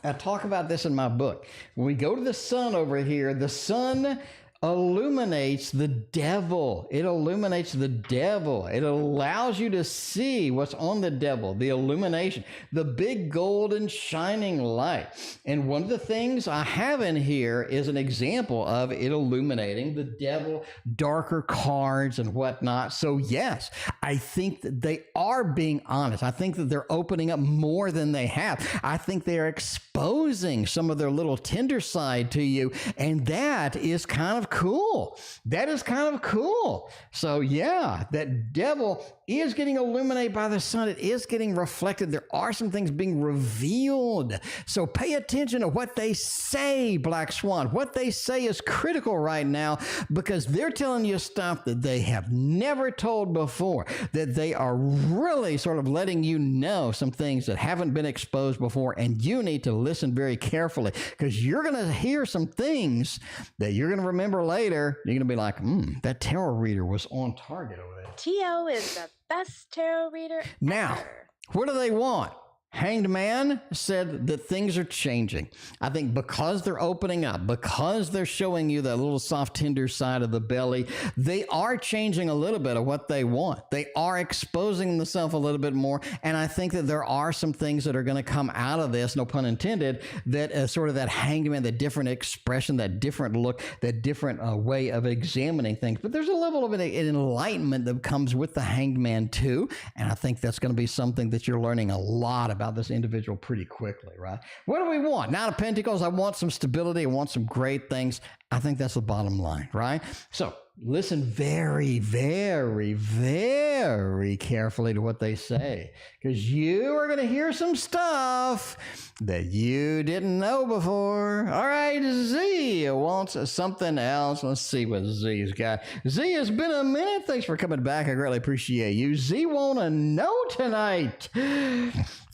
I talk about this in my book. When we go to the Sun over here, the Sun illuminates the devil. It illuminates the devil. It allows you to see what's on the devil, the illumination, the big golden shining light. And one of the things I have in here is an example of it illuminating the devil, darker cards and whatnot. So yes, I think that they are being honest. I think that they're opening up more than they have. I think they are exposing some of their little tender side to you. And that is kind of cool. That is kind of cool. So yeah, that devil is getting illuminated by the sun. It is getting reflected. There are some things being revealed. So pay attention to what they say, Black Swan. What they say is critical right now because they're telling you stuff that they have never told before, that they are really sort of letting you know some things that haven't been exposed before, and you need to listen very carefully because you're going to hear some things that you're going to remember later. You're going to be like, that tarot reader was on target over there. T.O. is the best tarot reader Now, ever. what do they want? Hanged Man said that things are changing. I think because they're opening up, because they're showing you that little soft, tender side of the belly, they are changing a little bit of what they want. They are exposing themselves a little bit more. And I think that there are some things that are going to come out of this, no pun intended, that sort of that Hanged Man, that different expression, that different look, that different way of examining things. But there's a level of an enlightenment that comes with the Hanged Man too. And I think that's going to be something that you're learning a lot about this individual pretty quickly, right? What do we want? Nine of Pentacles, I want some stability. I want some great things. I think that's the bottom line, right? So listen very, very, very carefully to what they say, because you are going to hear some stuff that you didn't know before. All right, Z wants something else. Let's see what Z's got. Z, it's been a minute. Thanks for coming back. I greatly appreciate you. Z want to know tonight.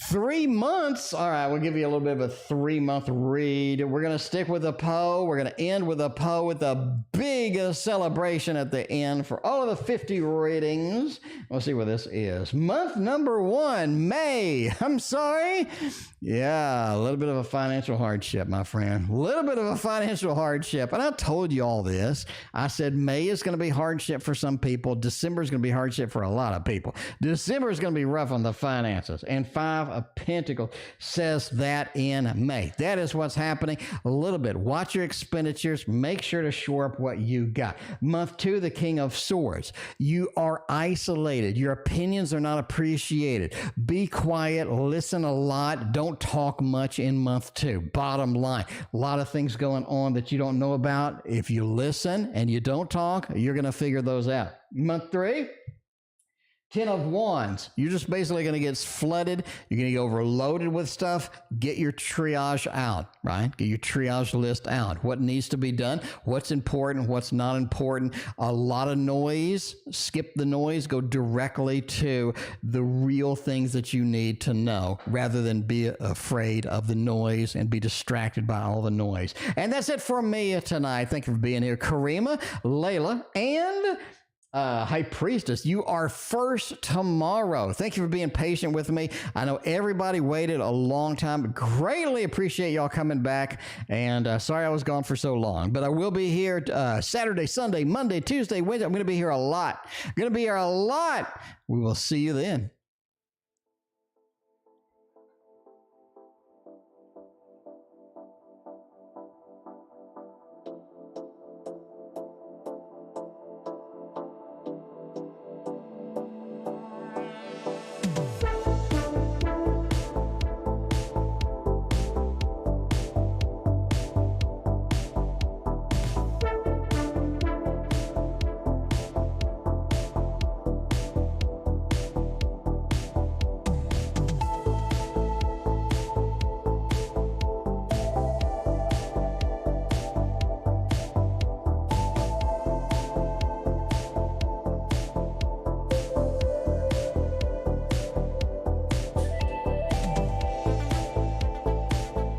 3 months. All right, we'll give you a little bit of a 3-month read. We're going to stick with a Poe. We're going to end with a Poe with a big celebration at the end for all of the 50 readings. We'll see what this is. Month number 1, May. I'm sorry. Yeah, a little bit of a financial hardship, my friend. A little bit of a financial hardship. And I told you all this. I said May is going to be hardship for some people. December is going to be hardship for a lot of people. December is going to be rough on the finances. And 5 of Pentacles says that in May. That is what's happening. A little bit. Watch your expenditures. Make sure to shore up what you got. Month 2, the King of Swords. You are isolated. Your opinions are not appreciated. Be quiet. Listen a lot. Don't talk much in month 2. Bottom line. A lot of things going on that you don't know about. If you listen and you don't talk, you're going to figure those out. Month 3. 10 of Wands. You're just basically going to get flooded. You're going to get overloaded with stuff. Get your triage out, right? Get your triage list out. What needs to be done? What's important? What's not important? A lot of noise. Skip the noise. Go directly to the real things that you need to know rather than be afraid of the noise and be distracted by all the noise. And that's it for me tonight. Thank you for being here. Karima, Layla, and High Priestess, you are first tomorrow. Thank you for being patient with me. I know everybody waited a long time. Greatly appreciate y'all coming back. And sorry I was gone for so long. But I will be here Saturday, Sunday, Monday, Tuesday, Wednesday. I'm going to be here a lot. We will see you then.